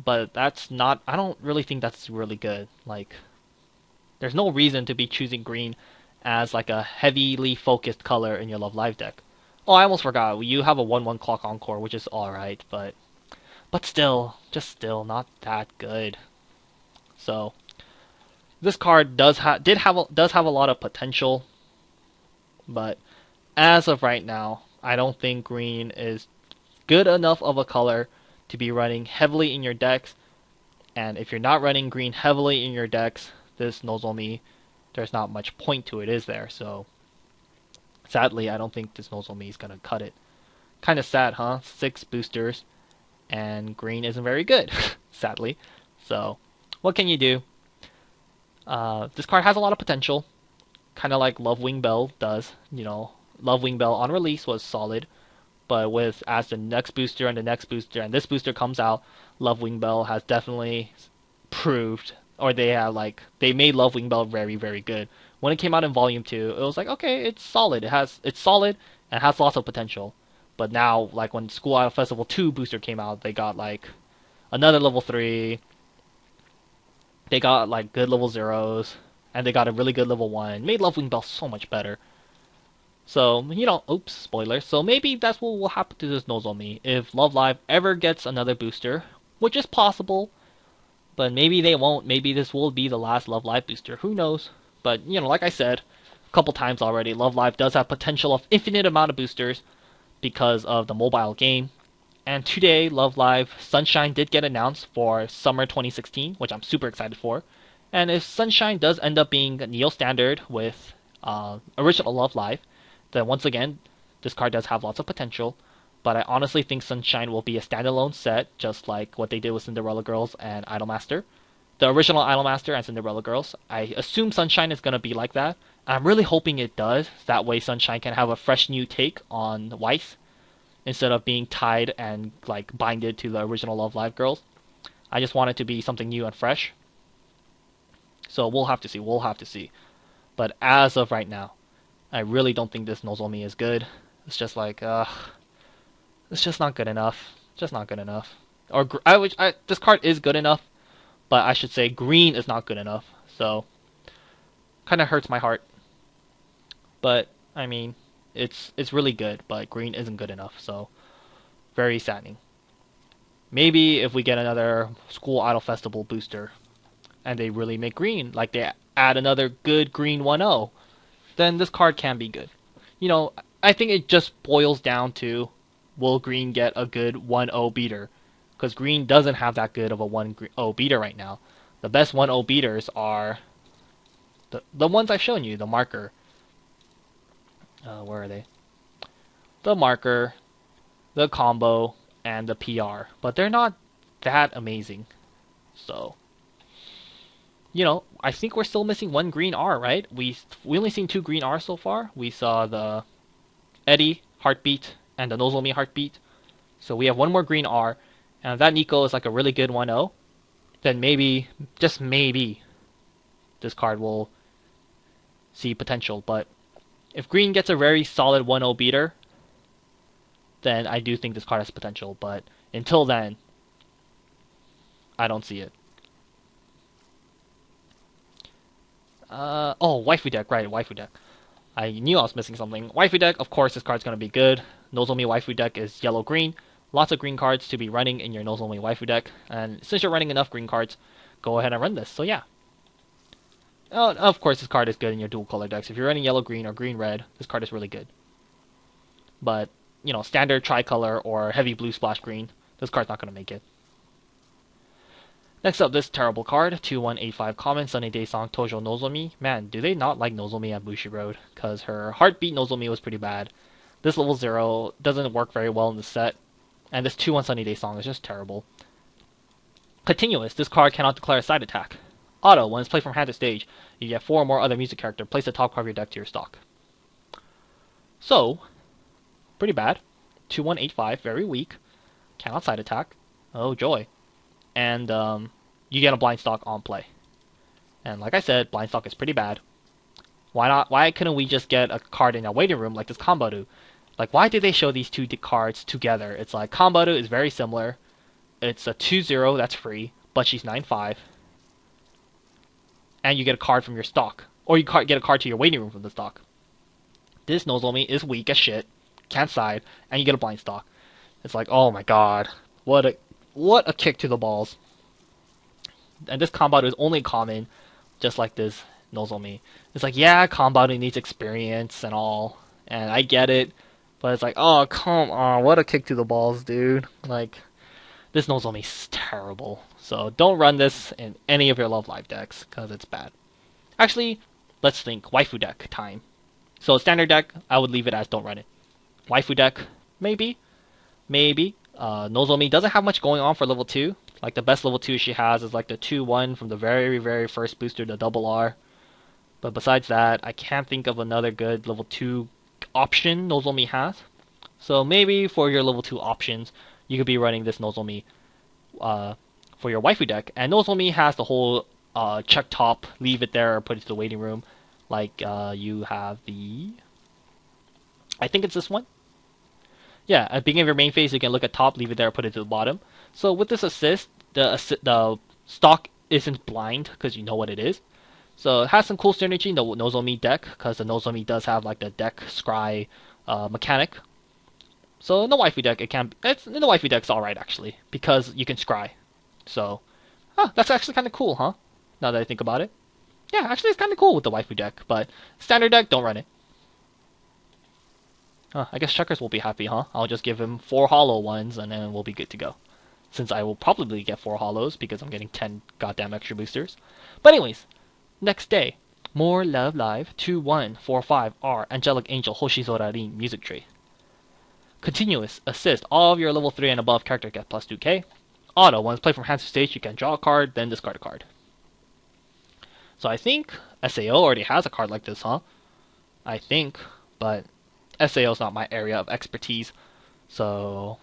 Speaker 1: But that's not... I don't really think that's really good. Like, there's no reason to be choosing green as like a heavily focused color in your Love Live deck. Oh, I almost forgot. You have a 1-1 Clock Encore, which is alright, but still, not that good. So, this card does have a lot of potential, but as of right now, I don't think green is good enough of a color to be running heavily in your decks. And if you're not running green heavily in your decks, this Nozomi, there's not much point to it, is there? So, sadly, I don't think this Nozomi is gonna cut it. Kind of sad, huh? 6 boosters, and green isn't very good, sadly. So, what can you do? This card has a lot of potential, kind of like Love Wing Bell does. Love Wing Bell on release was solid, but as the next booster and the next booster and this booster comes out, Love Wing Bell has definitely proved, or they made Love Wing Bell very, very good. When it came out in Volume 2, it was like, okay, it's solid. It's solid and has lots of potential. But now, like when School Idol Festival 2 booster came out, they got like another level 3. They got like good level 0s, and they got a really good level 1. Made Love Wing Bell so much better. So, oops, spoiler. So maybe that's what will happen to this Nozomi if Love Live ever gets another booster, which is possible. But maybe they won't. Maybe this will be the last Love Live booster. Who knows? But, like I said a couple times already, Love Live does have potential of infinite amount of boosters because of the mobile game. And today, Love Live Sunshine did get announced for summer 2016, which I'm super excited for. And if Sunshine does end up being Neo Standard with original Love Live, then once again, this card does have lots of potential. But I honestly think Sunshine will be a standalone set, just like what they did with Cinderella Girls and Idolmaster. The original Idolmaster and Cinderella Girls. I assume Sunshine is going to be like that. I'm really hoping it does. That way Sunshine can have a fresh new take on Weiss, instead of being tied and like binded to the original Love Live Girls. I just want it to be something new and fresh. So we'll have to see. But as of right now, I really don't think this Nozomi is good. It's just like, it's just not good enough. Just not good enough. Or this card is good enough, but I should say green is not good enough. So, kind of hurts my heart. but I mean, it's really good, but green isn't good enough, so very saddening. Maybe if we get another School Idol Festival booster, and they really make green, like they add another good green 1-0, then this card can be good. You know, I think it just boils down to, will green get a good 1-0 beater? Because green doesn't have that good of a 1-0 beater right now. The best 1-0 beaters are the ones I've shown you, the marker. Where are they? The marker, the combo, and the PR. But they're not that amazing. So, you know, I think we're still missing one green R, right? We only seen 2 green R so far. We saw the Eddie Heartbeat and the Nozomi Heartbeat. So we have one more green R. And if that Nico is like a really good 1-0, then maybe, just maybe, this card will see potential. But if green gets a very solid 1-0 beater, then I do think this card has potential. But until then, I don't see it. Oh, waifu deck, right, waifu deck. I knew I was missing something. Waifu deck, of course, this card's going to be good. Nozomi waifu deck is yellow-green. Lots of green cards to be running in your Nozomi waifu deck. And since you're running enough green cards, go ahead and run this. So yeah. Oh, of course, this card is good in your dual color decks. If you're running yellow-green or green-red, this card is really good. But, you know, standard tricolor or heavy blue splash green, this card's not going to make it. Next up, this terrible card, 2185 common, Sunny Day Song Tojo Nozomi. Man, do they not like Nozomi at Bushi Road? Because her Heartbeat Nozomi was pretty bad. This level 0 doesn't work very well in the set. And this 2-1 Sunny Day Song is just terrible. Continuous, this card cannot declare a side attack. Auto, when it's played from hand to stage, you get 4 or more other music character, place the top card of your deck to your stock. So, pretty bad. 2185, very weak. Cannot side attack. Oh joy. And you get a blind stock on play. And like I said, blind stock is pretty bad. Why couldn't we just get a card in a waiting room like this Kombaru? Like, why did they show these 2 cards together? It's like, Kombaru is very similar. It's a 2-0, that's free, but she's 9-5. And you get a card from your stock. Or you get a card to your waiting room from the stock. This Nozomi is weak as shit, can't side, and you get a blind stock. It's like, oh my god, what a kick to the balls. And this Kombaru is only common, just like this Nozomi. It's like, yeah, Kombaru needs experience and all, and I get it, but it's like, oh, come on, what a kick to the balls, dude. Like, this Nozomi's terrible. So don't run this in any of your Love Live decks, because it's bad. Actually, let's think, waifu deck time. So standard deck, I would leave it as don't run it. Waifu deck, maybe. Nozomi doesn't have much going on for level 2. Like, the best level 2 she has is like the 2-1 from the very, very first booster, the double R. But besides that, I can't think of another good level 2 option Nozomi has. So maybe for your level 2 options, you could be running this Nozomi for your waifu deck. And Nozomi has the whole check top, leave it there, or put it to the waiting room. Like, you have the... I think it's this one. Yeah, at the beginning of your main phase, you can look at top, leave it there, put it to the bottom. So with this assist, the stock isn't blind, because you know what it is. So it has some cool synergy in the Nozomi deck, because the Nozomi does have like the deck scry mechanic. So in the waifu deck, in the waifu deck's alright actually, because you can scry. So, that's actually kind of cool, huh? Now that I think about it. Yeah, actually it's kind of cool with the waifu deck, but standard deck, don't run it. I guess Checkers will be happy, huh? I'll just give him 4 hollow ones, and then we'll be good to go. Since I will probably get 4 hollows, because I'm getting 10 goddamn extra boosters. But anyways, next day. More Love Live 2145R Angelic Angel Hoshizora Rin Music Tree. Continuous, assist, all of your level 3 and above characters get plus 2k. Auto, when it's played from hand to stage, you can draw a card, then discard a card. So I think SAO already has a card like this, huh? I think, but SAO is not my area of expertise, so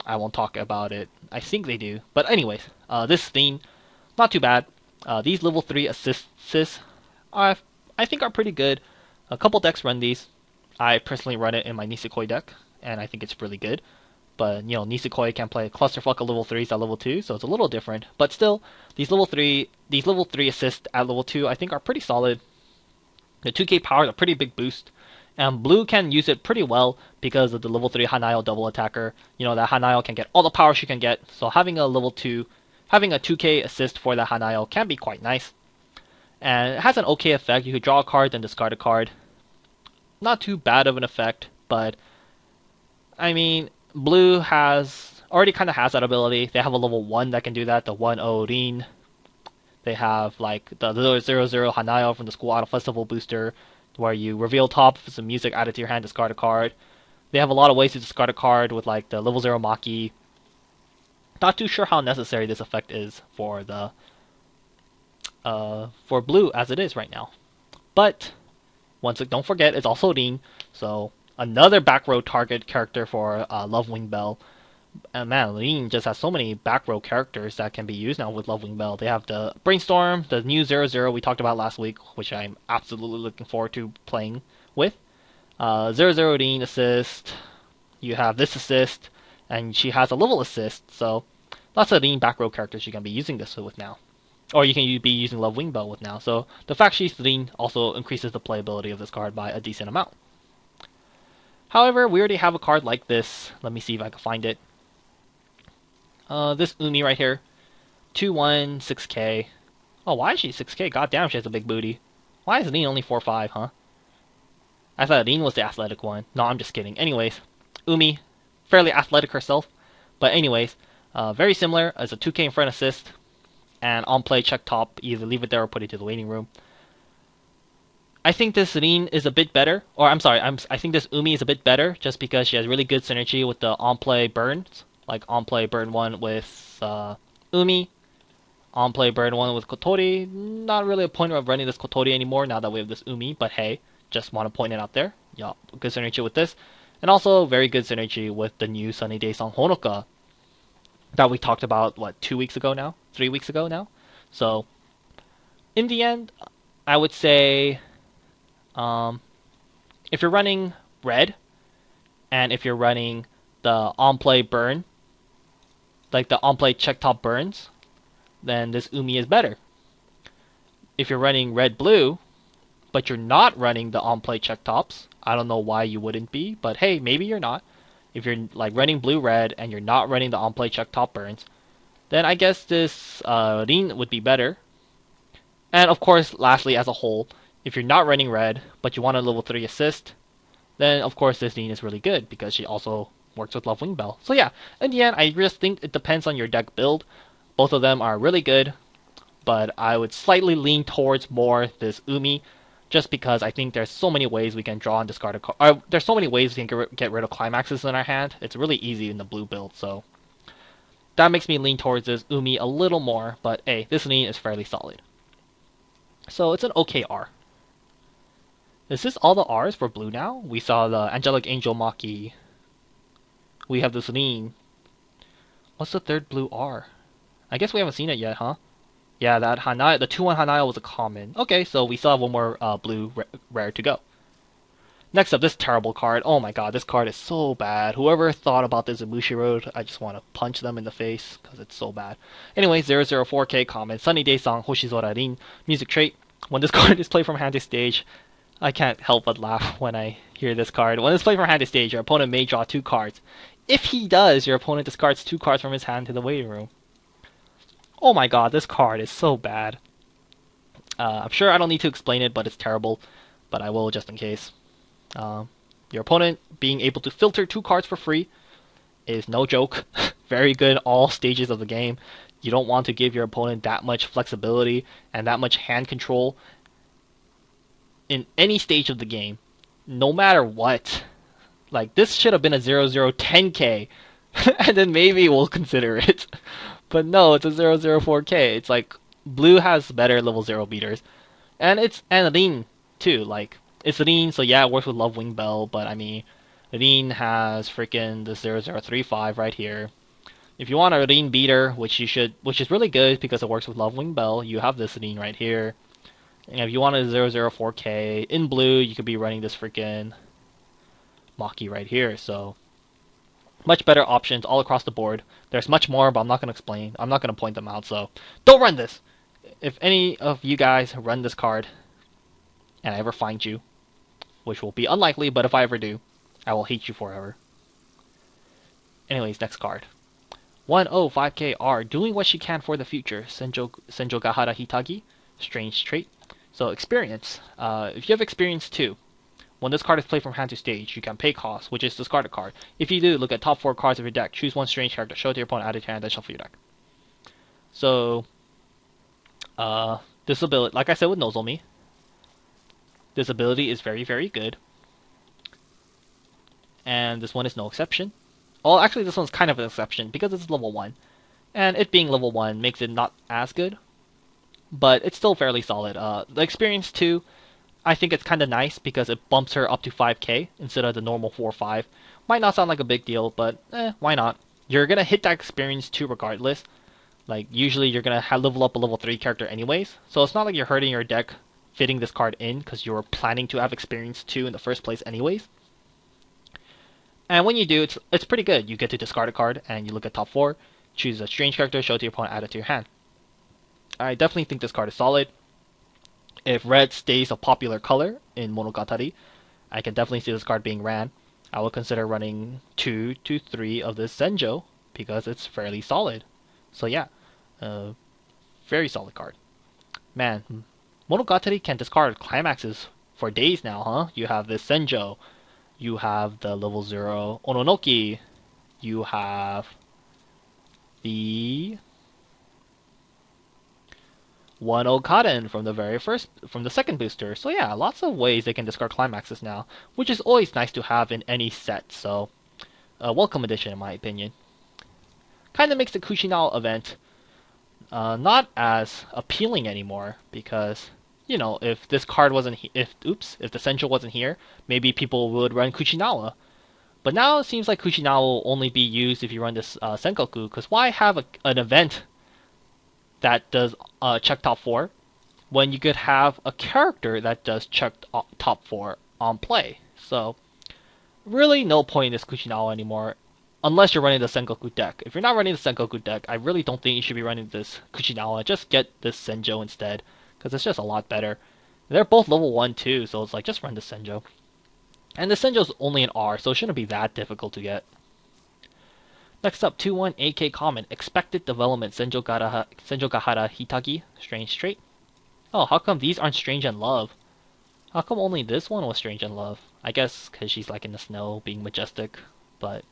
Speaker 1: I won't talk about it. I think they do. But anyways, this theme, not too bad. These level 3 assists, I think are pretty good. A couple decks run these. I personally run it in my Nisekoi deck, and I think it's really good. But, you know, Nisekoi can play a clusterfuck of level 3s at level 2, so it's a little different. But still, these level 3 assists at level 2 I think are pretty solid. The 2k power is a pretty big boost, and blue can use it pretty well because of the level 3 Hanayo double attacker. You know, that Hanayo can get all the power she can get, so having a 2k assist for the Hanayo can be quite nice. And it has an okay effect. You could draw a card, then discard a card. Not too bad of an effect, but I mean, blue already kind of has that ability. They have a level 1 that can do that, the 1-0 Rin. They have like the 0-0 Hanayo from the School Idol Festival booster, where you reveal top with some music added to your hand, discard a card. They have a lot of ways to discard a card with like the level 0 Maki. Not too sure how necessary this effect is for the for blue as it is right now. But don't forget, it's also Rin, so another back row target character for Love Wing Bell. And man, Rin just has so many back row characters that can be used now with Love Wing Bell. They have the Brainstorm, the new 0-0 we talked about last week, which I'm absolutely looking forward to playing with. 0-0 Rin assist. You have this assist, and she has a level assist, so lots of Rin back row characters you can be using this with now. Or you can be using Love Wing Bell with now. So the fact she's Rin also increases the playability of this card by a decent amount. However, we already have a card like this. Let me see if I can find it. This Umi right here. 2-1, 6k. Oh, why is she 6k? God damn, she has a big booty. Why is Rin only 4-5, huh? I thought Rin was the athletic one. No, I'm just kidding. Anyways, Umi, fairly athletic herself. But anyways, very similar as a 2k in front assist. And on play, check top, either leave it there or put it to the waiting room. I think this Rin is a bit better, or I'm sorry, I think this Umi is a bit better just because she has really good synergy with the on-play burns. Like on-play burn 1 with Umi, on-play burn 1 with Kotori. Not really a point of running this Kotori anymore now that we have this Umi, but hey, just want to point it out there. Yeah, good synergy with this. And also very good synergy with the new Sunny Day Song Honoka that we talked about, 2 weeks ago now? 3 weeks ago now? So, in the end, I would say, if you're running red, and if you're running the on-play burn, like the on-play check top burns, then this Umi is better. If you're running red-blue, but you're not running the on-play check tops, I don't know why you wouldn't be, but hey, maybe you're not. If you're like running blue-red and you're not running the on-play check top burns, then I guess this Rin would be better. And of course, lastly, as a whole, if you're not running red, but you want a level 3 assist, then of course this Rin is really good because she also works with Love Wing Bell. So yeah, in the end, I just think it depends on your deck build. Both of them are really good, but I would slightly lean towards more this Umi, just because I think there's so many ways we can draw and discard a card. There's so many ways we can get rid of climaxes in our hand. It's really easy in the blue build, so that makes me lean towards this Umi a little more, but hey, this Rin is fairly solid. So it's an okay R. Is this all the R's for blue now? We saw the Angelic Angel Maki. We have this Rin. What's the third blue R? I guess we haven't seen it yet, huh? Yeah, that Hanayo, the 2-1 Hanayo was a common. Okay, so we still have one more blue rare to go. Next up, this terrible card. Oh my god, this card is so bad. Whoever thought about this in Bushiroad, I just want to punch them in the face because it's so bad. Anyway, 004k common. Sunny Day Song Hoshizora Rin. Music trait. When this card is played from hand to stage, I can't help but laugh when I hear this card. When it's played from hand to stage, your opponent may draw 2 cards. If he does, your opponent discards 2 cards from his hand to the waiting room. Oh my god, this card is so bad. I'm sure I don't need to explain it, but it's terrible. But I will just in case. Your opponent being able to filter 2 cards for free is no joke. Very good all stages of the game. You don't want to give your opponent that much flexibility and that much hand control in any stage of the game. No matter what. Like, this should have been a 0010k, and then maybe we'll consider it. But no, it's a 004k. It's like, blue has better level 0 beaters. And it's Rin, too. Like, it's Rin, so yeah, it works with Love Wing Bell, but I mean, Rin has freaking the 0035 right here. If you want a Rin beater, which is really good because it works with Love Wing Bell, you have this Rin right here. And if you want a 004k in blue, you could be running this freaking Maki right here, so much better options all across the board. There's much more, but I'm not going to explain. I'm not going to point them out, so don't run this! If any of you guys run this card, and I ever find you, which will be unlikely, but if I ever do, I will hate you forever. Anyways, next card. 105KR, doing what she can for the future. Senjo Gahara Hitagi, strange trait. So experience. If you have experience 2, when this card is played from hand to stage, you can pay cost, which is discard a card. If you do, look at top 4 cards of your deck, choose one strange character, show it to your opponent, add it to your hand, then shuffle your deck. So, this ability, like I said with Nozomi, this ability is very, very good. And this one is no exception. Well, actually, this one's kind of an exception because it's level 1. And it being level 1 makes it not as good, but it's still fairly solid. The experience 2, I think it's kind of nice because it bumps her up to 5k instead of the normal 4 or 5. Might not sound like a big deal, but why not? You're going to hit that experience 2 regardless. Like, usually you're going to level up a level 3 character anyways, so it's not like you're hurting your deck fitting this card in because you were planning to have experience 2 in the first place anyways. And when you do, it's pretty good. You get to discard a card, and you look at top 4, choose a strange character, show it to your opponent, add it to your hand. I definitely think this card is solid. If red stays a popular color in Monogatari, I can definitely see this card being ran. I would consider running 2 to 3 of this Senjo, because it's fairly solid. So yeah, very solid card. Man, Monogatari can discard climaxes for days now, huh? You have this Senjo, you have the level 0 Ononoki, you have the 1 Okaden from the second booster. So yeah, lots of ways they can discard climaxes now, which is always nice to have in any set. So, welcome addition in my opinion. Kind of makes the Kushinao event not as appealing anymore because, you know, if this card wasn't if the Senjo wasn't here, maybe people would run Kuchinawa. But now it seems like Kuchinawa will only be used if you run this Sengoku, because why have an event that does check top 4 when you could have a character that does check top 4 on play? So really no point in this Kuchinawa anymore unless you're running the Sengoku deck. If you're not running the Sengoku deck, I really don't think you should be running this Kuchinawa. Just get this Senjo instead, because it's just a lot better. They're both level 1 too, so it's like just run the Senjo. And the Senjo's only an R, so it shouldn't be that difficult to get. Next up, 2-1 AK common. Expected development Senjo Gahara Hitagi. Strange trait. Oh, how come these aren't strange in love? How come only this one was strange in love? I guess because she's like in the snow, being majestic. But,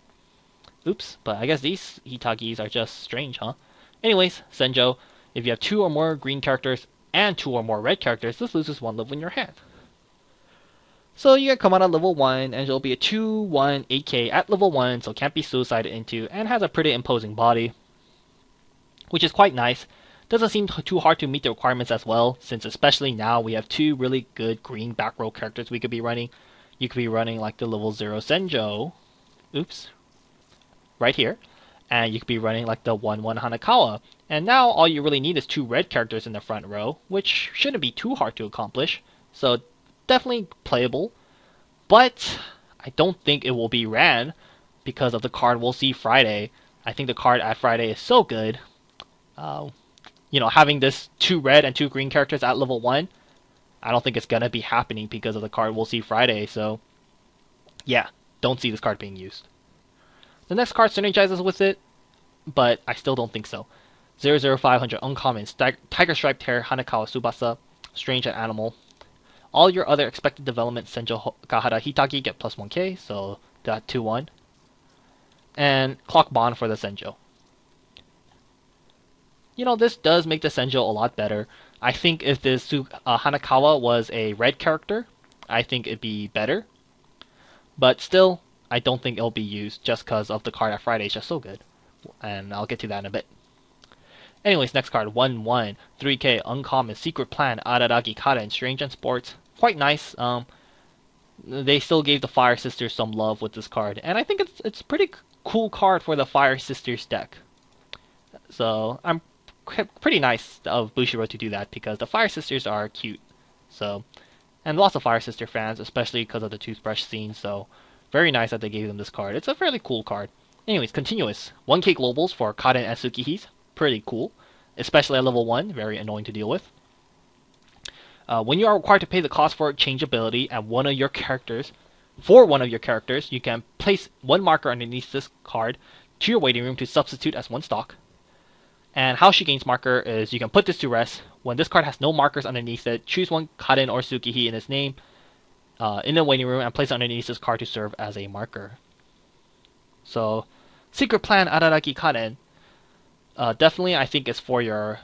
Speaker 1: oops. But I guess these Hitagis are just strange, huh? Anyways, Senjo, if you have 2 or more green characters and 2 or more red characters, this loses 1 level in your hand. So you can come out at level 1, and it'll be a 2-1 8k at level 1, so can't be suicided into, and has a pretty imposing body, which is quite nice. Doesn't seem too hard to meet the requirements as well, since especially now we have 2 really good green back row characters we could be running. You could be running like the level 0 Senjo, oops, right here, and you could be running like the 1-1 Hanakawa. And now all you really need is 2 red characters in the front row, which shouldn't be too hard to accomplish. So definitely playable, but I don't think it will be ran because of the card we'll see Friday. I think the card at Friday is so good. You know, having this 2 red and 2 green characters at level 1, I don't think it's gonna be happening because of the card we'll see Friday. So yeah, don't see this card being used. The next card synergizes with it, but I still don't think so. 00500 uncommon Tiger Striped Hair Hanakawa Tsubasa, strange and animal. All your other expected development Senjo Gahara Hitagi get plus 1k, so that 2-1. And Clock Bond for the Senjo. You know, this does make the Senjo a lot better. I think if this Hanakawa was a red character, I think it'd be better. But still, I don't think it'll be used just because of the card at Friday is just so good. And I'll get to that in a bit. Anyways, next card, 1-1, 3k, uncommon, secret plan, Araragi Karen, strange and sports. Quite nice. They still gave the Fire Sisters some love with this card, and I think it's a pretty cool card for the Fire Sisters deck. So I'm pretty nice of Bushiroad to do that because the Fire Sisters are cute. So, and lots of Fire Sister fans, especially because of the toothbrush scene. So very nice that they gave them this card. It's a fairly cool card. Anyways, continuous 1k globals for Karen and Tsukihis. Pretty cool, especially at level 1. Very annoying to deal with. When you are required to pay the cost for change ability and one of your characters, for one of your characters, you can place one marker underneath this card to your waiting room to substitute as one stock. And how she gains marker is you can put this to rest. When this card has no markers underneath it, choose one Karen or Tsukihi in its name in the waiting room and place it underneath this card to serve as a marker. So, Secret Plan Araragi Karen. Definitely, I think it's for your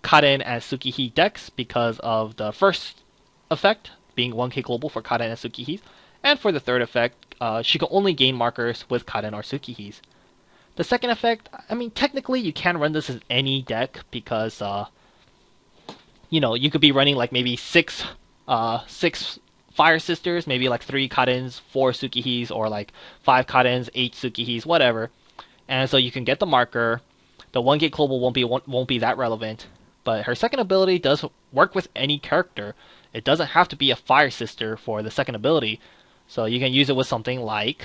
Speaker 1: Karen and Tsukihi decks because of the first effect being 1k global for Karen and Tsukihis, and for the third effect, she can only gain markers with Karen or Tsukihis. The second effect, I mean, technically you can run this as any deck because, you could be running like maybe six Fire Sisters, maybe like 3 Karens, 4 Tsukihis, or like 5 Karens, 8 Tsukihis, whatever. And so you can get the marker. The 1k global won't be that relevant, but her second ability does work with any character. It doesn't have to be a Fire Sister for the second ability, so you can use it with something like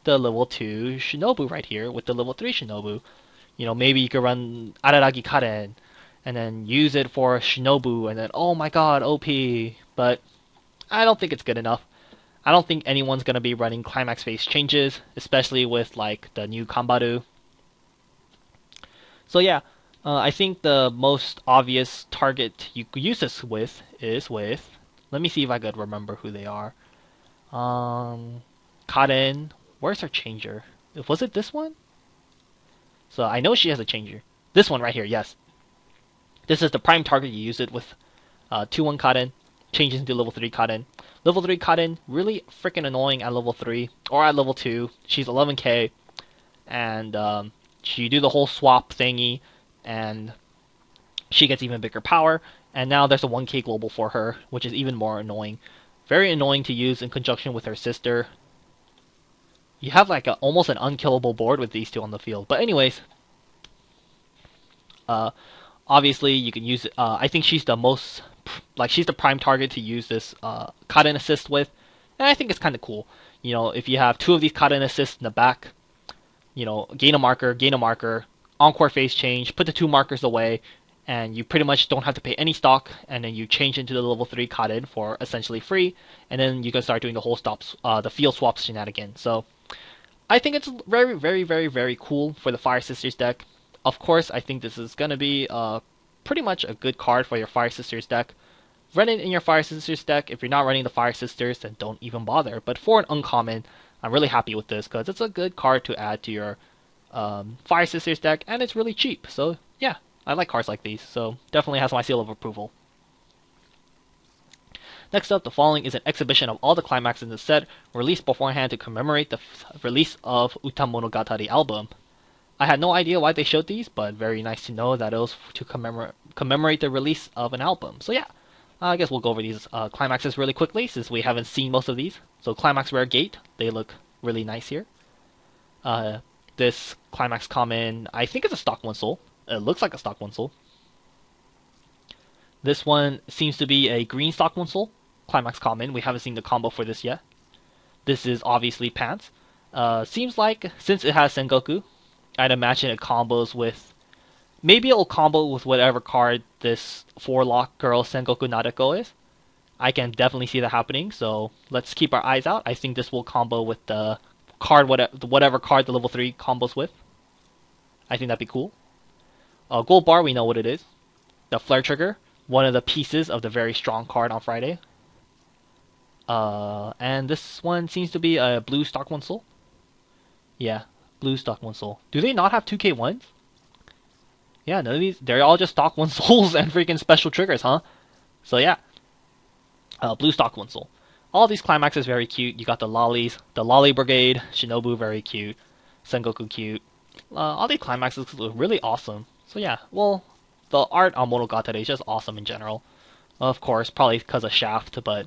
Speaker 1: the level 2 Shinobu right here with the level 3 Shinobu. Maybe you could run Araragi Karen and then use it for Shinobu and then, oh my god, OP. But I don't think it's good enough. I don't think anyone's going to be running climax phase changes, especially with like the new Kambaru. So yeah, I think the most obvious target you could use this with is with, let me see if I could remember who they are. Karen, where's her changer? Was it this one? So I know she has a changer. This one right here, yes. This is the prime target. You use it with 2-1 Karen, changes into level 3 Karen. Level 3 Karen, really freaking annoying at level 3, or at level 2. She's 11k, and you do the whole swap thingy, and she gets even bigger power, and now there's a 1k global for her, which is even more annoying. Very annoying to use in conjunction with her sister. You have like almost an unkillable board with these two on the field. But anyways, obviously you can use it. I think she's the most, she's the prime target to use this Karen assist with, and I think it's kind of cool. If you have 2 of these Karen assists in the back, gain a marker, encore phase change, put the 2 markers away, and you pretty much don't have to pay any stock, and then you change into the level 3 Karen for essentially free, and then you can start doing the whole the field swap shenanigans. So I think it's very, very, very, very cool for the Fire Sisters deck. Of course, I think this is going to be pretty much a good card for your Fire Sisters deck. Run it in your Fire Sisters deck. If you're not running the Fire Sisters, then don't even bother. But for an uncommon, I'm really happy with this because it's a good card to add to your Fire Sisters deck, and it's really cheap. So yeah, I like cards like these. So definitely has my seal of approval. Next up, the following is an exhibition of all the climaxes in the set, released beforehand to commemorate the release of Uta Monogatari album. I had no idea why they showed these, but very nice to know that it was to commemorate the release of an album. So yeah, I guess we'll go over these climaxes really quickly since we haven't seen most of these. So Climax Rare Gate, they look really nice here. This Climax Common, I think it's a stock 1 soul. It looks like a stock 1 soul. This one seems to be a green stock 1 soul. Climax Common, we haven't seen the combo for this yet. This is obviously Pants. Seems like, since it has Sengoku, I'd imagine it combos with, maybe it'll combo with whatever card this 4-lock girl Sengoku Nadeko is. I can definitely see that happening, so let's keep our eyes out. I think this will combo with the card, whatever card the level 3 combos with. I think that'd be cool. Gold Bar, we know what it is. The Flare Trigger, one of the pieces of the very strong card on Friday. And this one seems to be a blue stock 1 soul. Yeah, blue stock 1 soul. Do they not have 2k1s? Yeah, none of these. They're all just stock 1 souls and freaking special triggers, huh? So yeah, blue stock 1 soul. All these climaxes very cute. You got the lollies, the Lolly Brigade, Shinobu very cute, Sengoku cute. All these climaxes look really awesome. So yeah, well, the art on Monogatari is just awesome in general. Of course, probably because of Shaft, but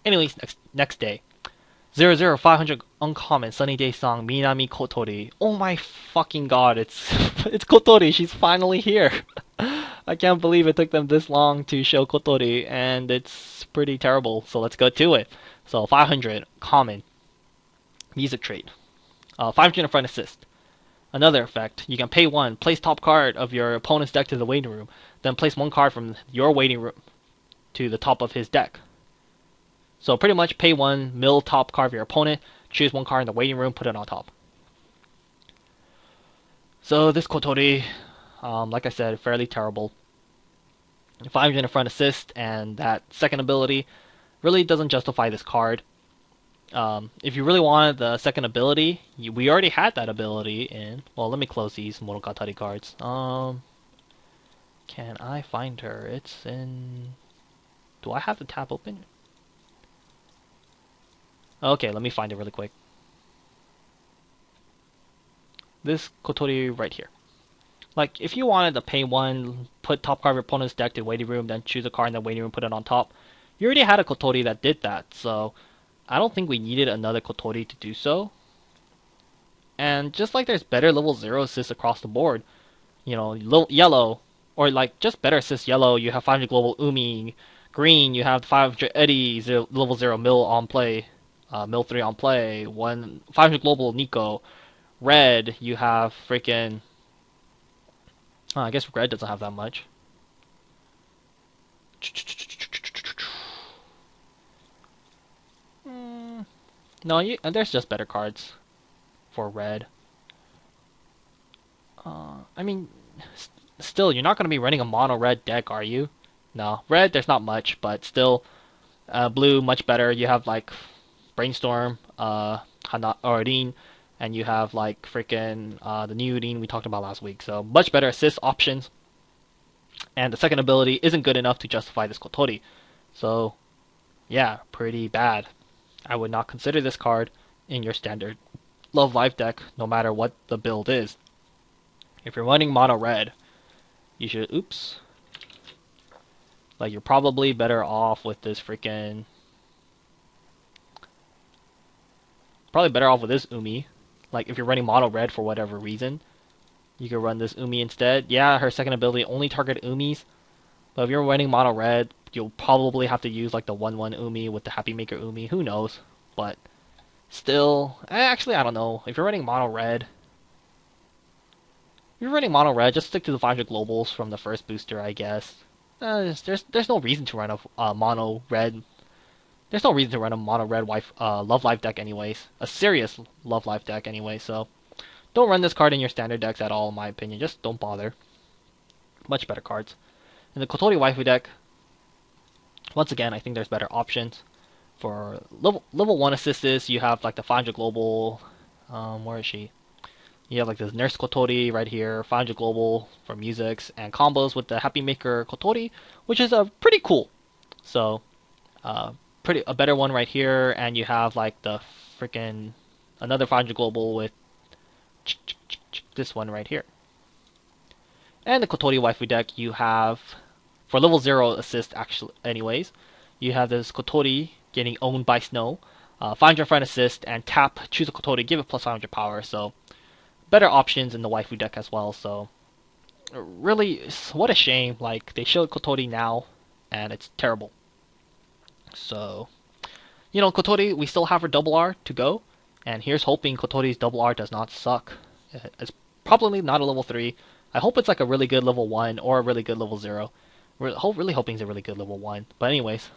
Speaker 1: Anyways, next day. 00500 uncommon sunny day song Minami Kotori. Oh my fucking god, it's Kotori, she's finally here. I can't believe it took them this long to show Kotori, and it's pretty terrible, so let's go to it. So 500 common music trait. 500 in front assist. Another effect, you can pay 1, place top card of your opponent's deck to the waiting room, then place 1 card from your waiting room to the top of his deck. So pretty much pay 1, mill top card of your opponent, choose 1 card in the waiting room, put it on top. So this Kotori, like I said, fairly terrible. 500 in front assist, and that second ability really doesn't justify this card. If you really wanted the second ability, we already had that ability in... Well, let me close these Monogatari cards. Can I find her? It's in... Do I have the tab open? Okay, let me find it really quick. This Kotori right here. Like, if you wanted to pay 1, put top card of your opponent's deck to the waiting room, then choose a card in the waiting room, put it on top, you already had a Kotori that did that, so I don't think we needed another Kotori to do so. And just like there's better level 0 assists across the board, you know, yellow, or like just better assists yellow, you have 500 global Umi. Green, you have 500 Eddie, level 0 mill on play, mill 3 on play, 500 global Nico. Red, you have freaking... I guess red doesn't have that much. No, there's just better cards for red. I mean, still, you're not going to be running a mono red deck, are you? No, red, there's not much, but still, blue, much better. You have like Brainstorm, Orin, and you have like freaking the new Orin we talked about last week. So much better assist options. And the second ability isn't good enough to justify this Kotori. So, yeah, pretty bad. I would not consider this card in your standard Love Live deck, no matter what the build is. If you're running mono red, you should... Oops. Like, you're probably better off with this freaking... Probably better off with this Umi. Like, if you're running mono red for whatever reason, you could run this Umi instead. Yeah, her second ability only target Umis. But if you're running mono red, you'll probably have to use like the 1/1 Umi with the Happy Maker Umi. Who knows? But still, actually, I don't know. If you're running mono red, just stick to the 500 globals from the first booster, I guess. There's no reason to run a mono red. There's no reason to run a mono red Love Live deck anyways. A serious Love Live deck anyway, so don't run this card in your standard decks at all, in my opinion. Just don't bother. Much better cards. In the Kotori waifu deck, once again, I think there's better options. For level 1 assists, you have like the 500 global, where is she? You have like this Nurse Kotori right here, 500 global for musics, and combos with the Happy Maker Kotori, which is pretty cool. So, a better one right here, and you have like the freaking another 500 global with this one right here. And the Kotori waifu deck, you have for level 0 assist actually anyways, you have this Kotori getting owned by Snow, 500 front assist, and tap, choose a Kotori, give it plus 500 power, so better options in the waifu deck as well. So really, what a shame, like they showed Kotori now and it's terrible. So, you know, Kotori, we still have her double R to go, and here's hoping Kotori's double R does not suck. It's probably not a level 3. I hope it's like a really good level 1 or a really good level 0. We're really hoping it's a really good level 1. But anyways,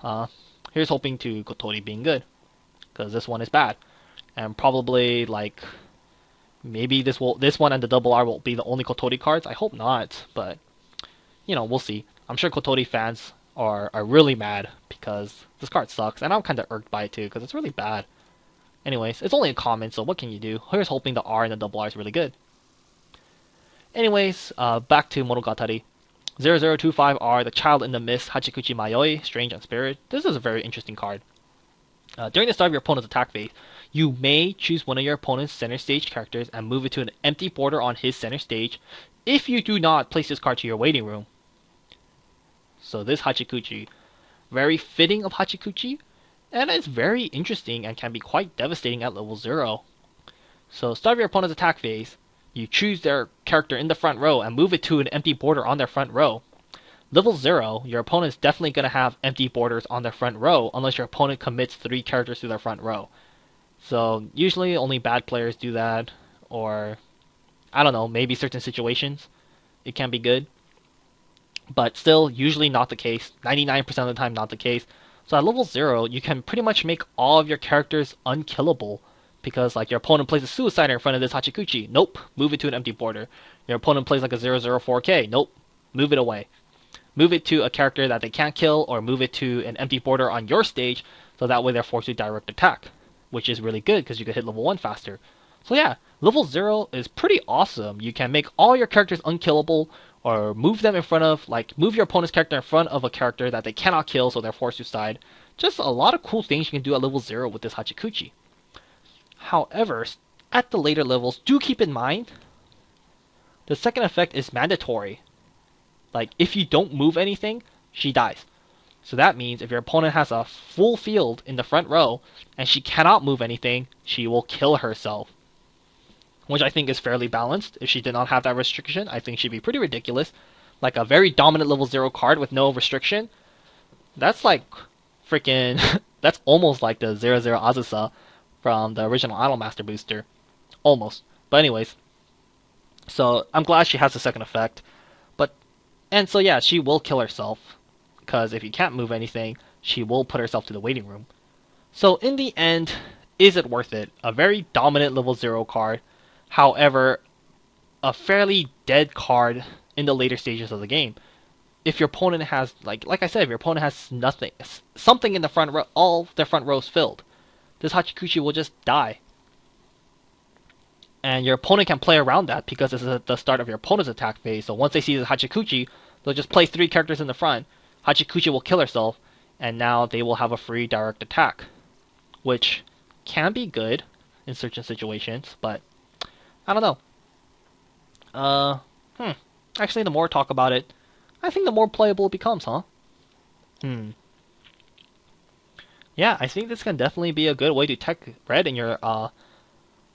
Speaker 1: here's hoping to Kotori being good, because this one is bad. And probably like maybe this one and the double R will be the only Kotori cards. I hope not, but you know, we'll see. I'm sure Kotori fans are really mad because this card sucks, and I'm kind of irked by it too because it's really bad. Anyways, it's only a comment, so what can you do? Here's hoping the R and the double R is really good. Anyways, back to Monogatari. 0025R, the Child in the Mist, Hachikuchi Mayoi, Strange and Spirit. This is a very interesting card. During the start of your opponent's attack phase, you may choose one of your opponent's center stage characters and move it to an empty border on his center stage if you do not place this card to your waiting room. So this Hachikuchi, very fitting of Hachikuchi, and it's very interesting and can be quite devastating at level 0. So start of your opponent's attack phase, you choose their character in the front row and move it to an empty border on their front row. Level 0, your opponent's definitely going to have empty borders on their front row unless your opponent commits 3 characters to their front row. So usually only bad players do that, or I don't know, maybe certain situations it can be good. But still, usually not the case. 99% of the time, not the case. So at level 0, you can pretty much make all of your characters unkillable. Because, like, your opponent plays a Suicider in front of this Hachikuchi. Nope. Move it to an empty border. Your opponent plays like a 004K. Nope. Move it away. Move it to a character that they can't kill, or move it to an empty border on your stage, so that way they're forced to direct attack. Which is really good, because you can hit level 1 faster. So yeah, level 0 is pretty awesome. You can make all your characters unkillable, or move them in front of, like, move your opponent's character in front of a character that they cannot kill, so they're forced to side. Just a lot of cool things you can do at level 0 with this Hachikuchi. However, at the later levels, do keep in mind, the second effect is mandatory. Like, if you don't move anything, she dies. So that means if your opponent has a full field in the front row, and she cannot move anything, she will kill herself. Which I think is fairly balanced. If she did not have that restriction, I think she'd be pretty ridiculous. Like a very dominant level 0 card with no restriction. That's like freaking... that's almost like the 00 Azusa from the original Idolmaster booster. Almost. But anyways. So I'm glad she has the second effect. And so yeah, she will kill herself. Because if you can't move anything, she will put herself to the waiting room. So in the end, is it worth it? A very dominant level 0 card. However, a fairly dead card in the later stages of the game. If your opponent has, like I said, if your opponent has something in the front row, all their front rows filled, this Hachikuchi will just die. And your opponent can play around that because this is at the start of your opponent's attack phase. So once they see the Hachikuchi, they'll just play 3 characters in the front. Hachikuchi will kill herself, and now they will have a free direct attack, which can be good in certain situations, but I don't know. Actually, the more talk about it, I think the more playable it becomes, huh? Yeah, I think this can definitely be a good way to tech red in your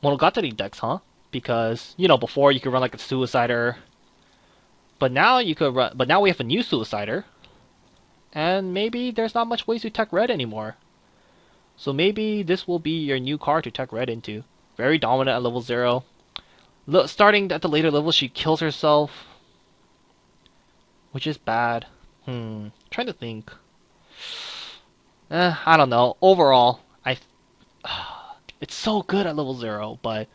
Speaker 1: Monogatari decks, huh? Because, you know, before you could run like a Suicider, but now you could run, but now we have a new Suicider, and maybe there's not much ways to tech red anymore. So maybe this will be your new card to tech red into. Very dominant at level 0. Starting at the later levels, she kills herself, which is bad. Trying to think. I don't know. Overall, it's so good at level 0, but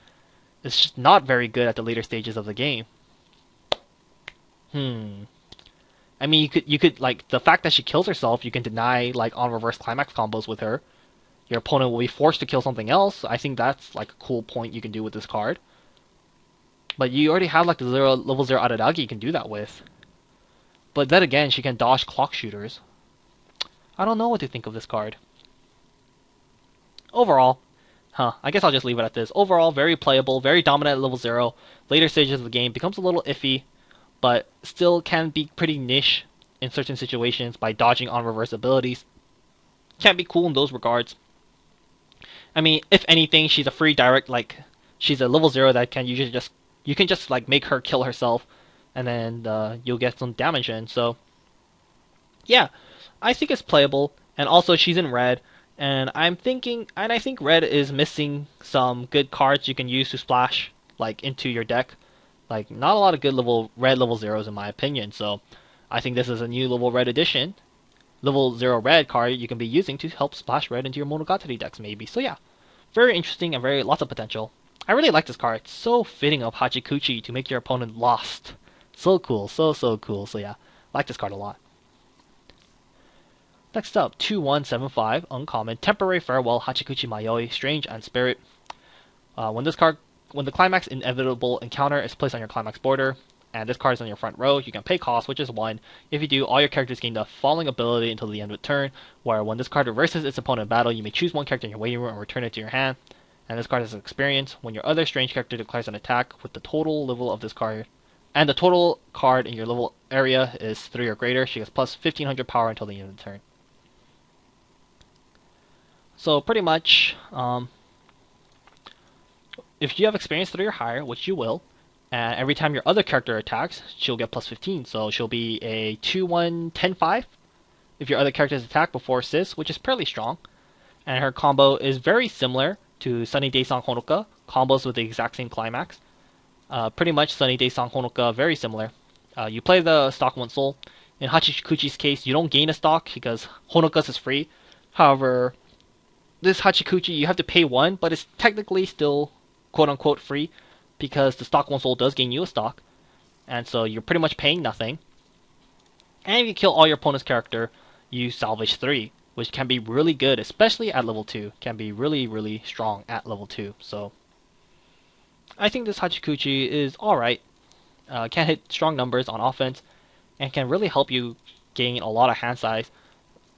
Speaker 1: it's just not very good at the later stages of the game. I mean, you could like the fact that she kills herself, you can deny like on reverse climax combos with her. Your opponent will be forced to kill something else. I think that's like a cool point you can do with this card. But you already have like the level 0 Araragi you can do that with. But then again, she can dodge clock shooters. I don't know what to think of this card. Overall, I guess I'll just leave it at this. Overall, very playable, very dominant at level 0. Later stages of the game becomes a little iffy, but still can be pretty niche in certain situations by dodging on reverse abilities. Can be cool in those regards. I mean, if anything, she's a free direct, like, she's a level 0 that can usually just, you can just, like, make her kill herself, and then you'll get some damage in, so, yeah, I think it's playable, and also she's in red, and I think red is missing some good cards you can use to splash, like, into your deck. Like, not a lot of good red level 0s in my opinion, so I think this is a new level red edition. Level 0 red card you can be using to help splash red into your Monogatari decks maybe. So yeah, very interesting and lots of potential. I really like this card. It's so fitting of Hachikuchi to make your opponent lost. So cool, so cool. So yeah, I like this card a lot. Next up, 2175, uncommon, Temporary Farewell, Hachikuchi Mayoi, Strange and Spirit. When the climax inevitable encounter is placed on your climax border, and this card is on your front row, you can pay cost, which is 1. If you do, all your characters gain the following ability until the end of the turn, where when this card reverses its opponent in battle, you may choose one character in your waiting room and return it to your hand. And this card has an experience. When your other strange character declares an attack with the total level of this card, and the total card in your level area is 3 or greater, she gets plus 1500 power until the end of the turn. So pretty much, if you have experience 3 or higher, which you will, and every time your other character attacks, she'll get plus 15. So she'll be a 2-1-10-5 if your other characters attack before Sis, which is fairly strong. And her combo is very similar to Sunny Daysong Honoka, combos with the exact same climax. Pretty much Sunny Day Song Honoka, very similar. You play the stock 1 soul. In Hachikuchi's case, you don't gain a stock because Honoka's is free. However, this Hachikuchi, you have to pay 1, but it's technically still quote-unquote free because the stock 1 soul does gain you a stock. And so you're pretty much paying nothing. And if you kill all your opponent's character, you salvage 3, which can be really good, especially at level 2. Can be really, really strong at level 2. So I think this Hachikuchi is alright. Can hit strong numbers on offense, and can really help you gain a lot of hand size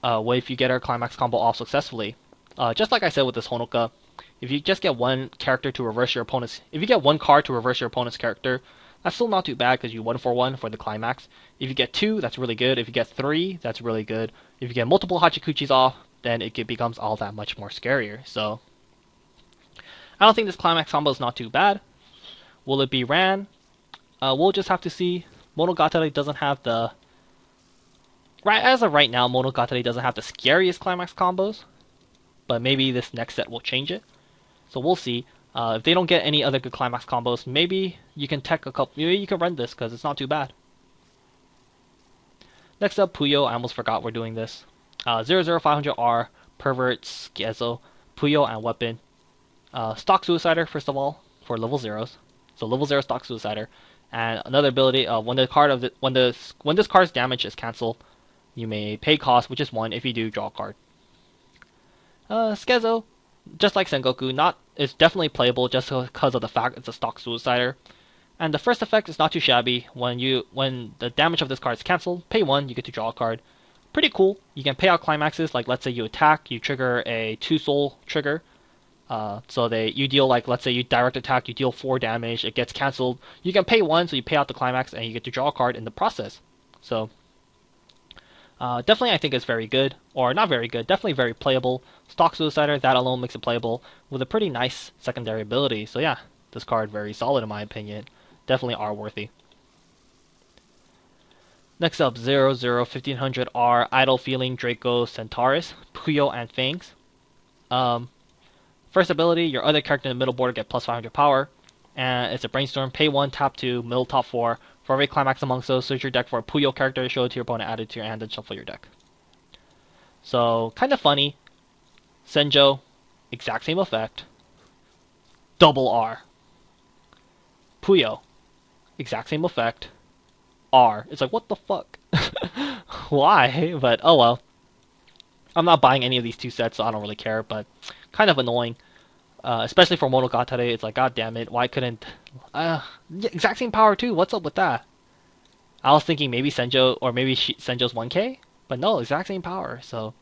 Speaker 1: if you get our climax combo off successfully. Just like I said with this Honoka, if you just get one character to reverse your opponent's, if you get one card to reverse your opponent's character, that's still not too bad because you 1-for-1 for the climax. If you get 2, that's really good. If you get 3, that's really good. If you get multiple Hachikuchis off, then it becomes all that much more scarier. So I don't think this climax combo is not too bad. Will it be ran? We'll just have to see. Monogatari doesn't have the... as of right now, Monogatari doesn't have the scariest climax combos, but maybe this next set will change it. So we'll see. If they don't get any other good climax combos, maybe you can tech a couple. Maybe you can run this because it's not too bad. Next up, Puyo. I almost forgot we're doing this. 00500R, Pervert, Schizo, Puyo, and Weapon. Stock Suicider, first of all, for level 0s. So level 0 Stock Suicider. And another ability, when this card's damage is cancelled, you may pay cost, which is 1. If you do, draw a card. Schizo, just like Sengoku, it's definitely playable just because of the fact it's a Stock Suicider. And the first effect is not too shabby. When the damage of this card is cancelled, pay 1, you get to draw a card. Pretty cool. You can pay out climaxes, like let's say you attack, you trigger a 2 soul trigger. So you deal, like, let's say you direct attack, you deal 4 damage, it gets cancelled. You can pay 1, so you pay out the climax, and you get to draw a card in the process. So definitely I think it's very good, or not very good, definitely very playable. Stock Suicider, that alone makes it playable, with a pretty nice secondary ability. So yeah, this card very solid in my opinion. Definitely R-worthy. Next up, 1500R, Idle Feeling, Draco, Centaurus, Puyo, and Fangs. First ability, your other character in the middle border get plus 500 power, and it's a Brainstorm. Pay 1, tap 2, middle top 4. For every climax amongst those, search your deck for a Puyo character, show it to your opponent, add it to your hand, and shuffle your deck. So, kind of funny. Senjo, exact same effect. Double R. Puyo, exact same effect. R. It's like, what the fuck? Why? But, oh well. I'm not buying any of these 2 sets, so I don't really care, but kind of annoying. Especially for Monogatari, it's like, god damn it, why couldn't... yeah, exact same power too, what's up with that? I was thinking maybe Senjo, or maybe Senjo's 1k? But no, exact same power, so...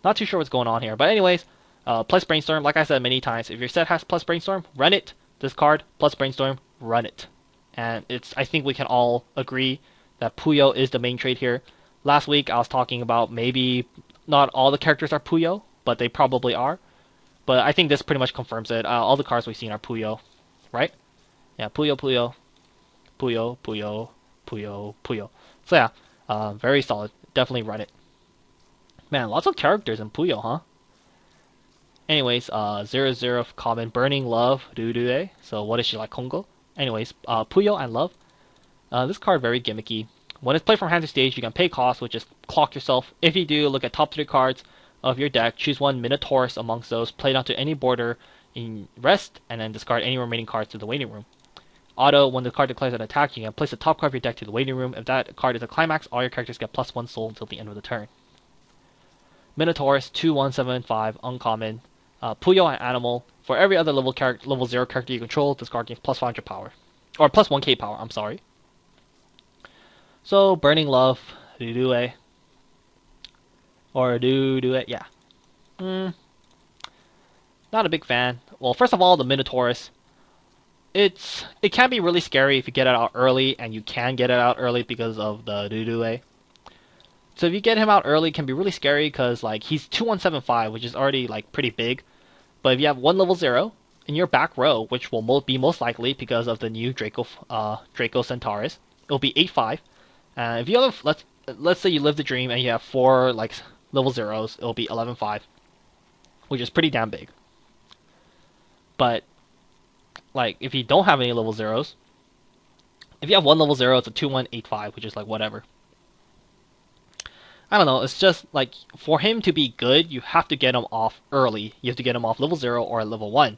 Speaker 1: Not too sure what's going on here. But anyways, plus Brainstorm, like I said many times, if your set has plus Brainstorm, run it. This card, plus Brainstorm, run it. And I think we can all agree that Puyo is the main trait here. Last week I was talking about maybe not all the characters are Puyo, but they probably are. But I think this pretty much confirms it. All the cards we've seen are Puyo, right? Yeah, Puyo, Puyo, Puyo, Puyo, Puyo, Puyo. So yeah, very solid. Definitely run it. Man, lots of characters in Puyo, huh? Anyways, 0 common, Burning Love, Rurue. So what is she like, Kongo? Anyways, Puyo and Love. This card very gimmicky. When it's played from hand to stage, you can pay cost, which is clock yourself. If you do, look at top 3 cards of your deck, choose one Minotaurus amongst those, play it onto any border in rest, and then discard any remaining cards to the waiting room. Auto, when the card declares an attack, you can place the top card of your deck to the waiting room. If that card is a climax, all your characters get plus 1 soul until the end of the turn. Minotaurus, 2175, uncommon. Puyo and Animal. For every other level 0 character you control, this card gains plus 500 power. Or plus 1k power, I'm sorry. So, Burning Love, Rurue. Or Rurue, yeah. Not a big fan. Well, first of all, the Minotaurus. It can be really scary if you get it out early, and you can get it out early because of the Rurue. So if you get him out early, it can be really scary because like he's 2175, which is already like pretty big. But if you have one level 0 in your back row, which will be most likely because of the new Draco Centaurus, it'll be 8-5. If you have let's say you live the dream and you have 4 like level 0s, it'll be 11-5, which is pretty damn big. But like if you don't have any level 0s, If you have one level 0, it's a 2-1-8-5, which is like whatever. I don't know, it's just like, for him to be good, you have to get him off early. You have to get him off level 0 or level 1.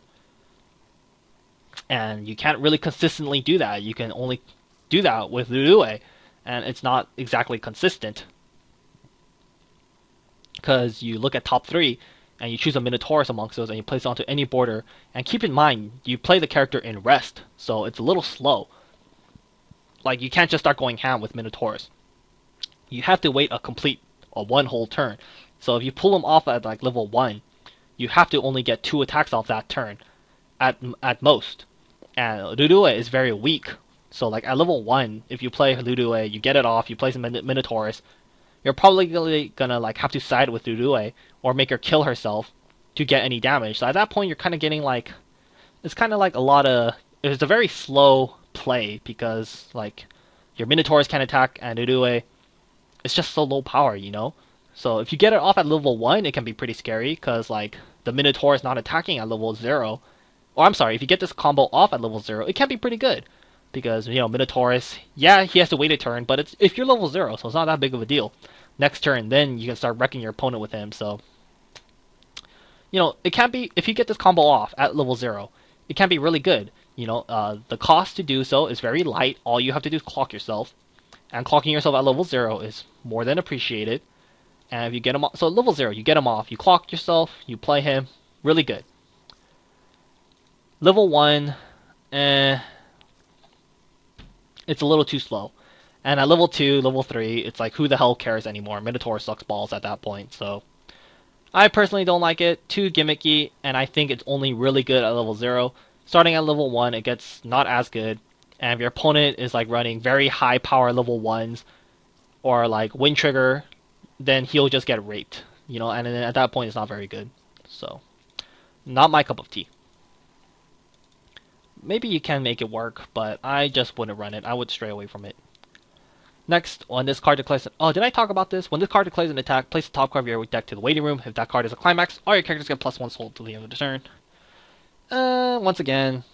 Speaker 1: And you can't really consistently do that. You can only do that with Lulue, and it's not exactly consistent. Because you look at top 3, and you choose a Minotaurus amongst those, and you place it onto any border. And keep in mind, you play the character in rest, so it's a little slow. Like, you can't just start going ham with Minotaurus. You have to wait a one whole turn. So if you pull him off at like level 1, you have to only get 2 attacks off that turn, at most. And Lulue is very weak. So like at level 1, if you play Lulue, you get it off, you play some Minotaurus, you're probably gonna like have to side with Lulue or make her kill herself to get any damage. So at that point, you're kind of getting like, it's kind of like it's a very slow play because like your Minotaurs can attack and Lulue, it's just so low power, you know. So if you get it off at level 1, it can be pretty scary because like the Minotaur is not attacking at level 0. Or I'm sorry, if you get this combo off at level 0, it can be pretty good. Because, you know, Minotaurus, yeah, he has to wait a turn, but if you're level 0, so it's not that big of a deal. Next turn, then you can start wrecking your opponent with him, so... You know, it can be, if you get this combo off at level 0, it can be really good. You know, the cost to do so is very light. All you have to do is clock yourself. And clocking yourself at level 0 is more than appreciated. And if you get him off, so at level 0, you get him off, you clock yourself, you play him, really good. Level 1, it's a little too slow. And at level 2, level 3, it's like, who the hell cares anymore? Minotaur sucks balls at that point, so... I personally don't like it, too gimmicky, and I think it's only really good at level 0. Starting at level 1, it gets not as good, and if your opponent is like running very high power level 1s, or like Wind Trigger, then he'll just get raped, you know, and then at that point it's not very good. So, not my cup of tea. Maybe you can make it work, but I just wouldn't run it. I would stray away from it. Next, when this card declares... Oh, did I talk about this? When this card declares an attack, place the top card of your deck to the waiting room. If that card is a climax, all your characters get +1 soul to the end of the turn. Once again,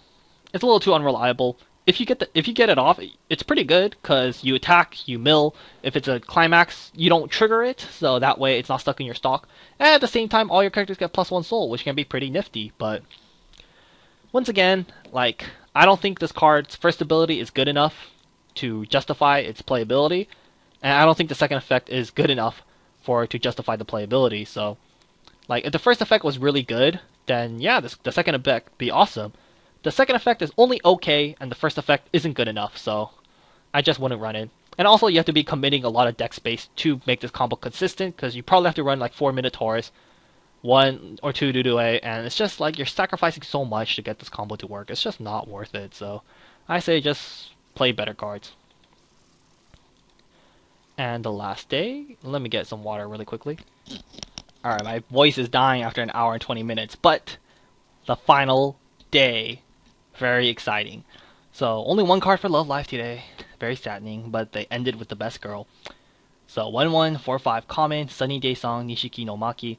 Speaker 1: it's a little too unreliable. If you get it off, it's pretty good, because you attack, you mill. If it's a climax, you don't trigger it, so that way it's not stuck in your stock. And at the same time, all your characters get +1 soul, which can be pretty nifty, but... Once again, like, I don't think this card's first ability is good enough to justify its playability, and I don't think the second effect is good enough for it to justify the playability. So, like, if the first effect was really good, then yeah, the second effect would be awesome. The second effect is only okay, and the first effect isn't good enough, so I just wouldn't run it. And also, you have to be committing a lot of deck space to make this combo consistent, because you probably have to run like 4 Minotaurs, 1 or 2 Lulue, and it's just like you're sacrificing so much to get this combo to work. It's just not worth it, so I say just play better cards. And the last day, let me get some water really quickly. Alright, my voice is dying after an hour and 20 minutes, but the final day, very exciting. So, only one card for Love Life today, very saddening, but they ended with the best girl. So, 1-1-4-5 common, Sunny Day Song, Nishiki no Maki.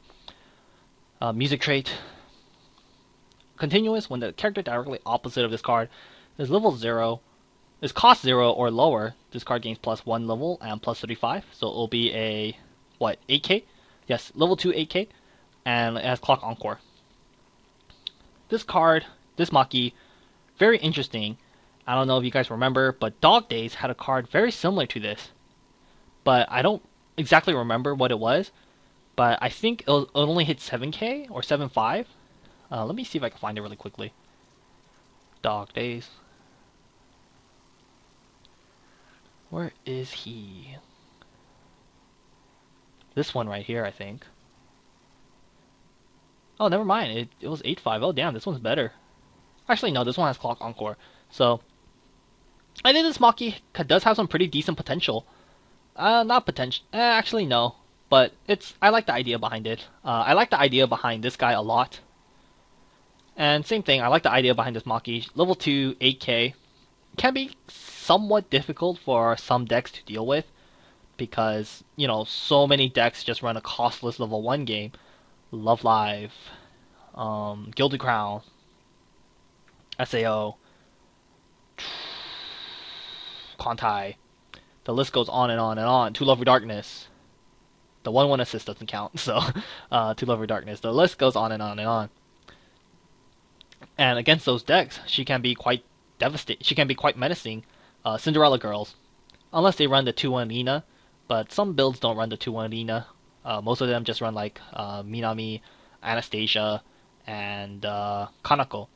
Speaker 1: Music trait, continuous when the character directly opposite of this card is level 0, is cost 0 or lower, this card gains +1 level and +35, so it will be a, what, 8k? Yes, level 2 8k, and it has Clock Encore. This card, this Maki, very interesting. I don't know if you guys remember, but Dog Days had a card very similar to this, but I don't exactly remember what it was, but I think it only hit 7k or 7.5. Let me see if I can find it really quickly. Dog Days. Where is he? This one right here, I think. Oh, never mind. It was 8.5. Oh, damn, this one's better. Actually, no, this one has Clock Encore. So, I think this Maki does have some pretty decent potential. Not potential. Actually, no. But I like the idea behind it. I like the idea behind this guy a lot. And same thing, I like the idea behind this Maki. Level 2, 8k. Can be somewhat difficult for some decks to deal with, because, you know, so many decks just run a costless level 1 game. Love Live, Gilded Crown, SAO. Kontai. The list goes on and on and on. To Love Your Darkness. The 1-1 assist doesn't count, so To Love Your Darkness. The list goes on and on and on. And against those decks, she can be quite devastating. She can be quite menacing. Cinderella Girls, unless they run the 2-1 Nina, but some builds don't run the 2-1 Nina. Most of them just run like Minami, Anastasia, and Kanako.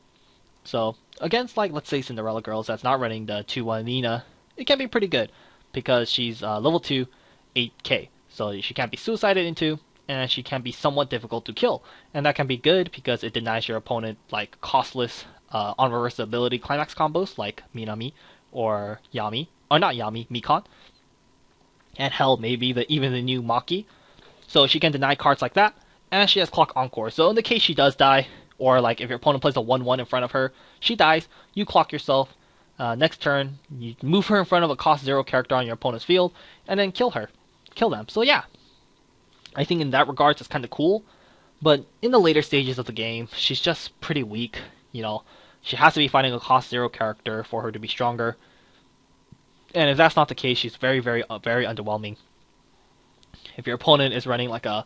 Speaker 1: So against, like, let's say Cinderella Girls that's not running the 2-1 Nina, it can be pretty good because she's level 2, 8k. So she can't be suicided into, and she can be somewhat difficult to kill. And that can be good because it denies your opponent like costless on reverse ability climax combos like Minami or Yami, or not Yami, Mikan. And hell, maybe even the new Maki. So she can deny cards like that, and she has Clock Encore. So in the case she does die, or like if your opponent plays a 1-1 in front of her, she dies, you clock yourself. Next turn, you move her in front of a cost 0 character on your opponent's field, and then kill them. So yeah, I think in that regards it's kind of cool. But in the later stages of the game, she's just pretty weak. You know, she has to be fighting a cost 0 character for her to be stronger. And if that's not the case, she's very, very, very underwhelming. If your opponent is running like a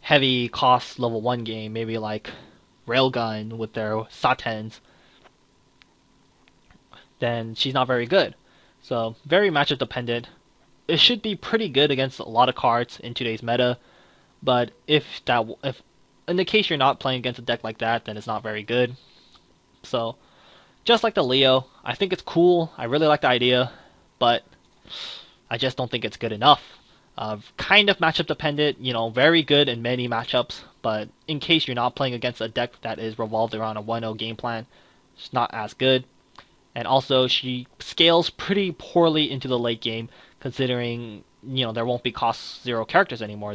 Speaker 1: heavy cost level 1 game, maybe like Railgun with their Satens, then she's not very good. So very matchup dependent. It should be pretty good against a lot of cards in today's meta, but if in the case you're not playing against a deck like that, then it's not very good. So just like the Leo, I think it's cool. I really like the idea, but I just don't think it's good enough. Kind of matchup dependent, you know, very good in many matchups, but in case you're not playing against a deck that is revolved around a 1-0 game plan, it's not as good. And also, she scales pretty poorly into the late game, considering, you know, there won't be cost 0 characters anymore.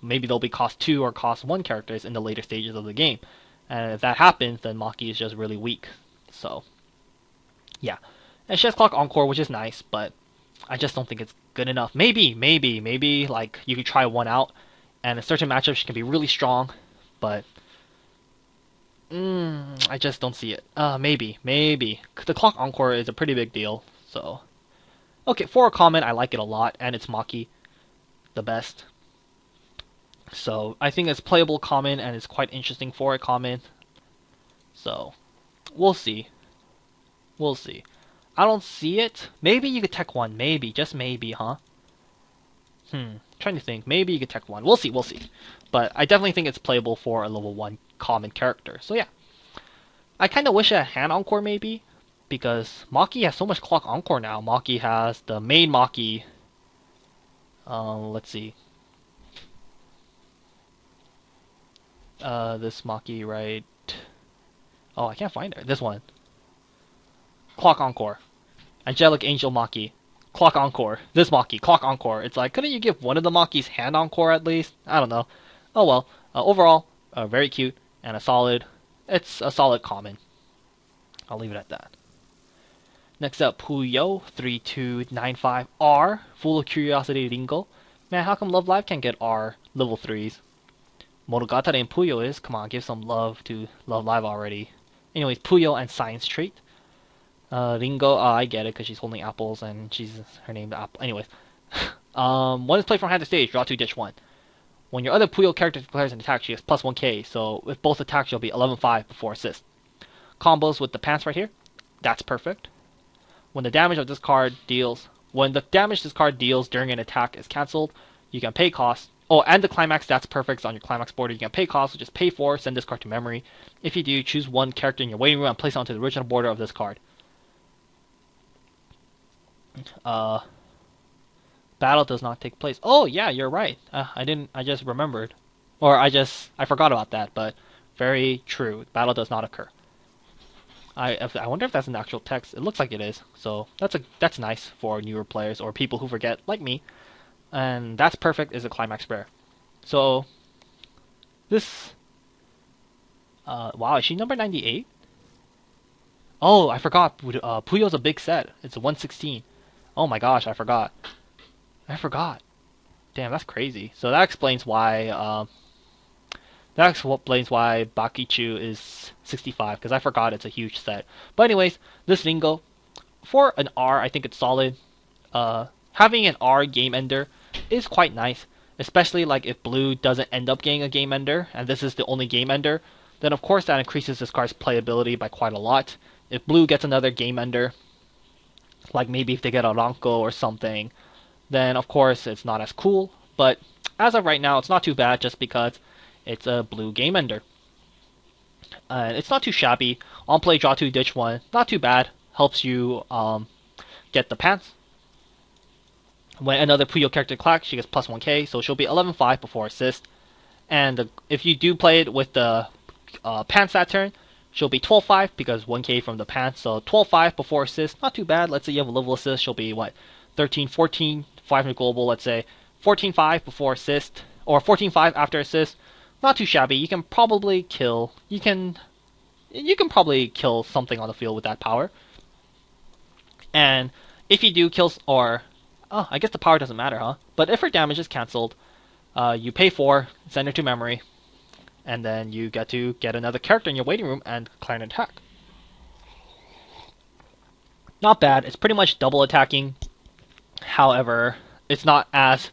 Speaker 1: Maybe they'll be cost 2 or cost 1 characters in the later stages of the game. And if that happens, then Maki is just really weak. So, yeah. And she has Clock Encore, which is nice, but I just don't think it's good enough. Maybe, like, you could try one out, and in certain matchups she can be really strong, but I just don't see it. Maybe. The Clock Encore is a pretty big deal, so. Okay, for a common, I like it a lot, and it's Maki, the best. So, I think it's playable common, and it's quite interesting for a common. So, we'll see. I don't see it. Maybe you could tech one. Maybe. Just maybe, huh? Trying to think. Maybe you could tech one. We'll see. But I definitely think it's playable for a level 1 common character. So yeah. I kind of wish it had Hand Encore maybe, because Maki has so much Clock Encore now. Maki has the main Maki. Let's see. This Maki, right? Oh, I can't find her. This one. Clock Encore. Angelic Angel Maki. Clock Encore. This Maki. Clock Encore. It's like, couldn't you give one of the Makis Hand Encore at least? I don't know. Oh well. Overall, very cute and it's a solid common. I'll leave it at that. Next up, Puyo 3295R. Full of Curiosity Ringo. Man, how come Love Live can't get R level 3s? Monogatari and Puyo is. Come on, give some love to Love Live already. Anyways, Puyo and Science Trait. Ringo, I get it because she's holding apples and her name Apple. Anyways, one is played from hand to stage. Draw 2, ditch 1. When your other Puyo character declares an attack, she has plus 1k. So with both attacks, she'll be 11-5 before assist. Combos with the pants right here. That's perfect. When the damage this card deals during an attack is cancelled, you can pay cost. Oh, and the climax, that's perfect. On your climax border, you can pay cost, so just pay 4, send this card to memory. If you do, choose one character in your waiting room and place it onto the original border of this card. Battle does not take place. Oh yeah, you're right. I just remembered, or I forgot about that. But very true. Battle does not occur. I wonder if that's an actual text. It looks like it is. So that's nice for newer players or people who forget, like me. And that's perfect is a climax rare. So this. Wow, is she number 98? Oh, I forgot. Puyo's a big set. It's a 116. Oh my gosh, I forgot. Damn, that's crazy. So that explains why Bakichu is 65, because I forgot it's a huge set. But anyways, this Ringo, for an R, I think it's solid. Having an R game ender is quite nice, especially like if blue doesn't end up getting a game ender, and this is the only game ender, then of course that increases this card's playability by quite a lot. If blue gets another game ender, like maybe if they get a Ranko or something, then of course it's not as cool. But as of right now, it's not too bad just because it's a blue game ender. It's not too shabby. On play, draw 2, ditch 1. Not too bad. Helps you get the pants. When another Puyo character clacks, she gets plus 1k, so she'll be 11-5 before assist. And if you do play it with the pants that turn, she'll be 12-5 because 1k from the pants, so 12-5 before assist. Not too bad. Let's say you have a level assist, she'll be what? 13-14, 500 global, let's say. 14-5 before assist, or 14-5 after assist. Not too shabby. You can probably kill. You can probably kill something on the field with that power. And if you do kill, or I guess the power doesn't matter, huh? But if her damage is cancelled, you pay 4, send her to memory, and then you get to get another character in your waiting room and declare an attack. Not bad. It's pretty much double attacking. However, it's not as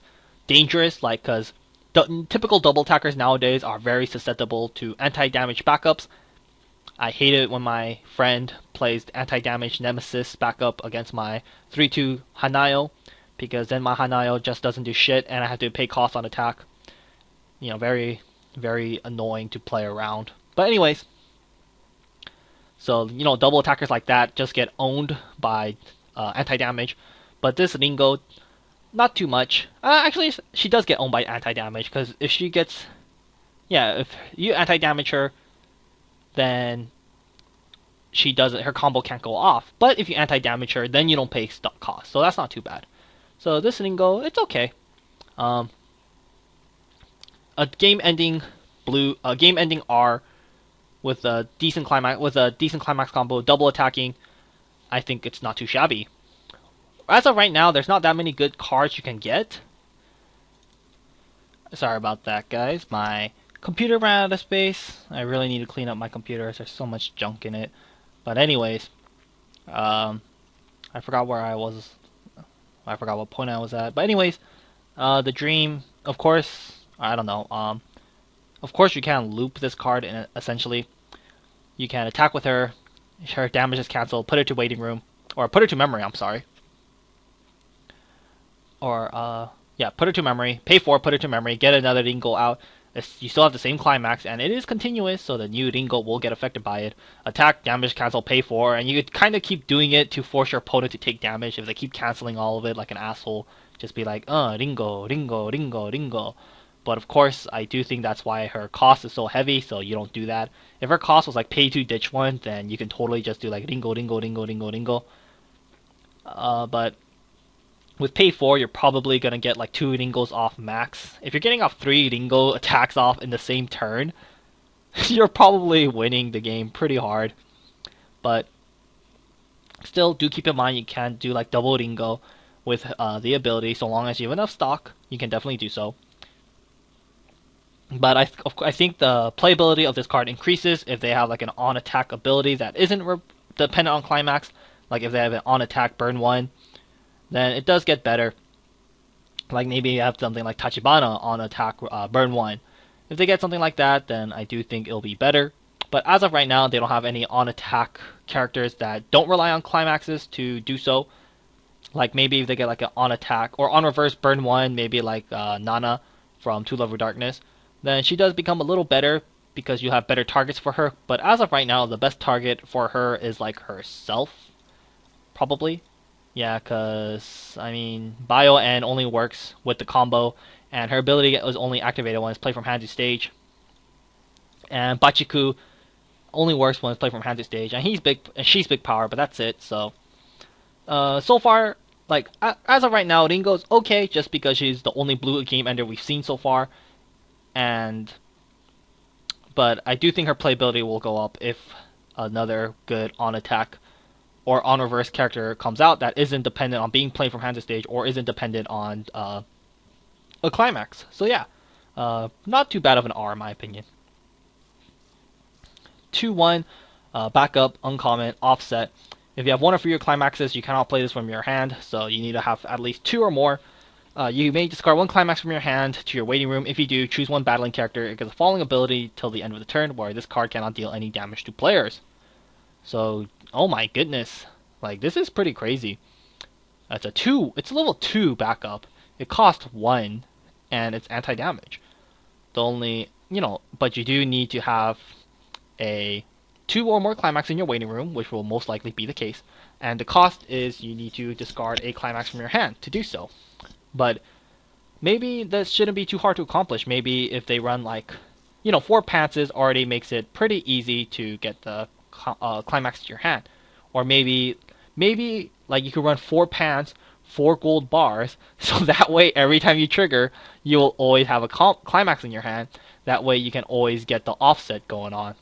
Speaker 1: dangerous, like, because typical double attackers nowadays are very susceptible to anti-damage backups. I hate it when my friend plays anti-damage Nemesis backup against my 3-2 Hanayo, because then my Hanayo just doesn't do shit and I have to pay cost on attack. You know, very, very annoying to play around. But anyways, so, you know, double attackers like that just get owned by anti-damage. But this Ringo, not too much. Actually, she does get owned by anti-damage, because if she gets... Yeah, if you anti-damage her, then she doesn't... Her combo can't go off. But if you anti-damage her, then you don't pay stock cost. So that's not too bad. So this Ringo, it's okay. A game-ending R with a decent climax combo, double attacking, I think it's not too shabby. As of right now, there's not that many good cards you can get. Sorry about that, guys. My computer ran out of space. I really need to clean up my computer. There's so much junk in it. But anyways, I forgot where I was. I forgot what point I was at. But anyways, the dream, of course, I don't know. Of course, you can loop this card, and essentially, you can attack with her. Her damage is cancelled. Put her to waiting room, or put her to memory. I'm sorry. Or yeah, put her to memory. Pay 4, put her to memory. Get another Ringo out. You still have the same climax, and it is continuous, so the new Ringo will get affected by it. Attack, damage, cancel, pay 4, and you could kind of keep doing it to force your opponent to take damage. If they keep canceling all of it like an asshole, just be like, Ringo, Ringo, Ringo, Ringo. But of course, I do think that's why her cost is so heavy, so you don't do that. If her cost was like pay 2, ditch 1, then you can totally just do like Ringo, Ringo, Ringo, Ringo, Ringo. But with pay 4, you're probably going to get like 2 Ringos off max. If you're getting off 3 Ringo attacks off in the same turn, you're probably winning the game pretty hard. But still, do keep in mind you can do like double Ringo with the ability. So long as you have enough stock, you can definitely do so. But I think the playability of this card increases if they have like an on-attack ability that isn't dependent on climax. Like if they have an on-attack burn 1, then it does get better. Like maybe you have something like Tachibana on attack burn 1. If they get something like that, then I do think it'll be better. But as of right now, they don't have any on attack characters that don't rely on climaxes to do so. Like maybe if they get like an on attack or on reverse burn 1, maybe like Nana from Two Love of Darkness, then she does become a little better because you have better targets for her. But as of right now, the best target for her is like herself, probably. Yeah, because, I mean, Bio N only works with the combo, and her ability is only activated when it's played from hand to stage. And Bachiku only works when it's played from hand to stage, and she's big power, but that's it. So, so far, like, as of right now, Ringo's okay, just because she's the only blue game ender we've seen so far. But I do think her playability will go up if another good on-attack or on reverse character comes out that isn't dependent on being played from hand to stage or isn't dependent on a climax. So yeah, not too bad of an R in my opinion. 2-1, backup, uncommon, offset. If you have one or fewer climaxes, you cannot play this from your hand, so you need to have at least 2 or more. You may discard 1 climax from your hand to your waiting room. If you do, choose 1 battling character. It gets a falling ability till the end of the turn, where this card cannot deal any damage to players. So, oh my goodness. Like, this is pretty crazy. It's a level 2 backup. It costs 1, and it's anti-damage. The only, but you do need to have a 2 or more climax in your waiting room, which will most likely be the case. And the cost is you need to discard a climax from your hand to do so. But maybe that shouldn't be too hard to accomplish. Maybe if they run 4 pantses already makes it pretty easy to get the climax to your hand. Or maybe like you could run 4 pants, 4 gold bars, so that way every time you trigger, you will always have a climax in your hand. That way you can always get the offset going on.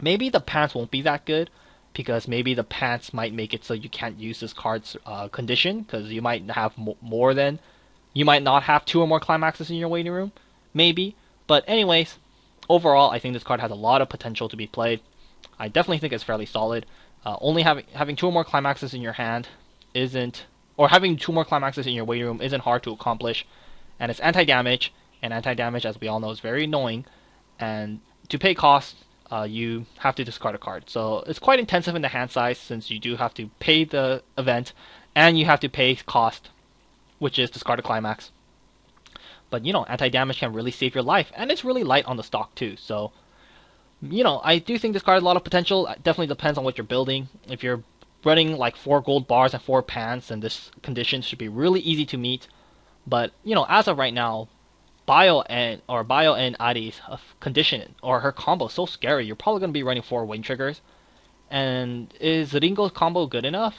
Speaker 1: Maybe the pants won't be that good, because maybe the pants might make it so you can't use this card's condition, because you might have you might not have 2 or more climaxes in your waiting room, maybe. But anyways, overall, I think this card has a lot of potential to be played. I definitely think it's fairly solid. Only having 2 or more climaxes in your hand having 2 more climaxes in your waiting room isn't hard to accomplish, and it's anti-damage, and anti-damage, as we all know, is very annoying. And to pay cost, you have to discard a card. So it's quite intensive in the hand size, since you do have to pay the event, and you have to pay cost, which is discard a climax. But anti-damage can really save your life, and it's really light on the stock too. So I do think this card has a lot of potential. It definitely depends on what you're building. If you're running 4 gold bars and 4 pants, then this condition should be really easy to meet. But as of right now, Bio and Ari's condition or her combo is so scary. You're probably going to be running 4 wind triggers. And is Ringo's combo good enough?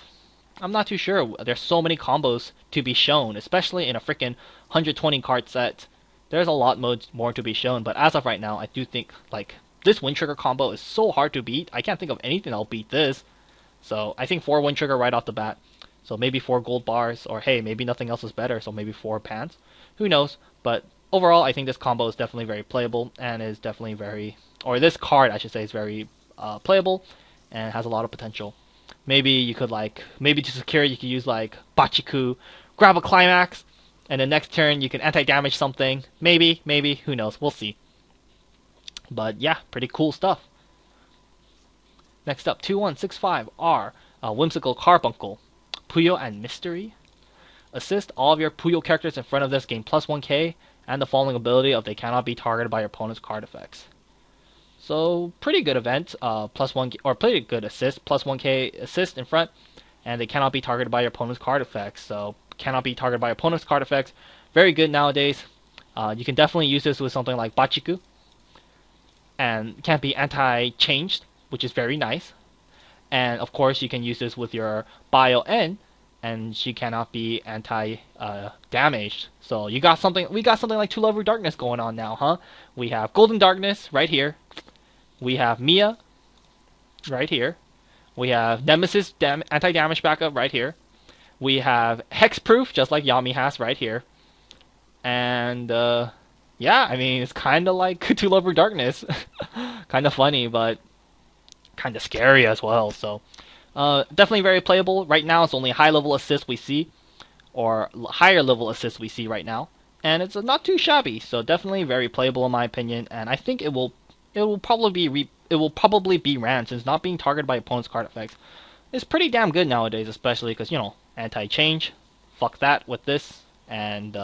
Speaker 1: I'm not too sure. There's so many combos to be shown, especially in a freaking 120 card set. There's a lot more to be shown, but as of right now, I do think this wind trigger combo is so hard to beat. I can't think of anything that'll beat this. So I think 4 wind trigger right off the bat. So maybe 4 gold bars, or hey, maybe nothing else is better, so maybe 4 pants. Who knows? But overall, I think this combo is definitely very playable, and is definitely this card, I should say, is very playable, and has a lot of potential. Maybe you could maybe to secure, you could use Bachiku, grab a climax, and the next turn you can anti-damage something. Maybe, who knows? We'll see. But yeah, pretty cool stuff. Next up, 2165R, Whimsical Carbuncle, Puyo and Mystery. Assist all of your Puyo characters in front of this gain plus 1k, and the following ability of they cannot be targeted by your opponent's card effects. So pretty good event, plus 1, or pretty good assist, plus 1k assist in front, and they cannot be targeted by your opponent's card effects. So cannot be targeted by opponent's card effects. Very good nowadays. You can definitely use this with something like Bachiku, and can't be anti-changed, which is very nice. And of course, you can use this with your Bio N, and she cannot be anti-damaged. So we got something like Two Lover Darkness going on now, huh? We have Golden Darkness right here. We have Mia right here. We have Nemesis anti-damage backup right here. We have Hexproof, just like Yami has right here. And yeah, I mean, it's kind of like Two Lover Darkness. Kind of funny, but kind of scary as well. So definitely very playable. Right now, it's only high level assist we see, or higher level assist we see right now, and it's not too shabby. So definitely very playable in my opinion, and I think it will probably be ran, since not being targeted by opponent's card effects is pretty damn good nowadays, especially because anti-change, fuck that with this, and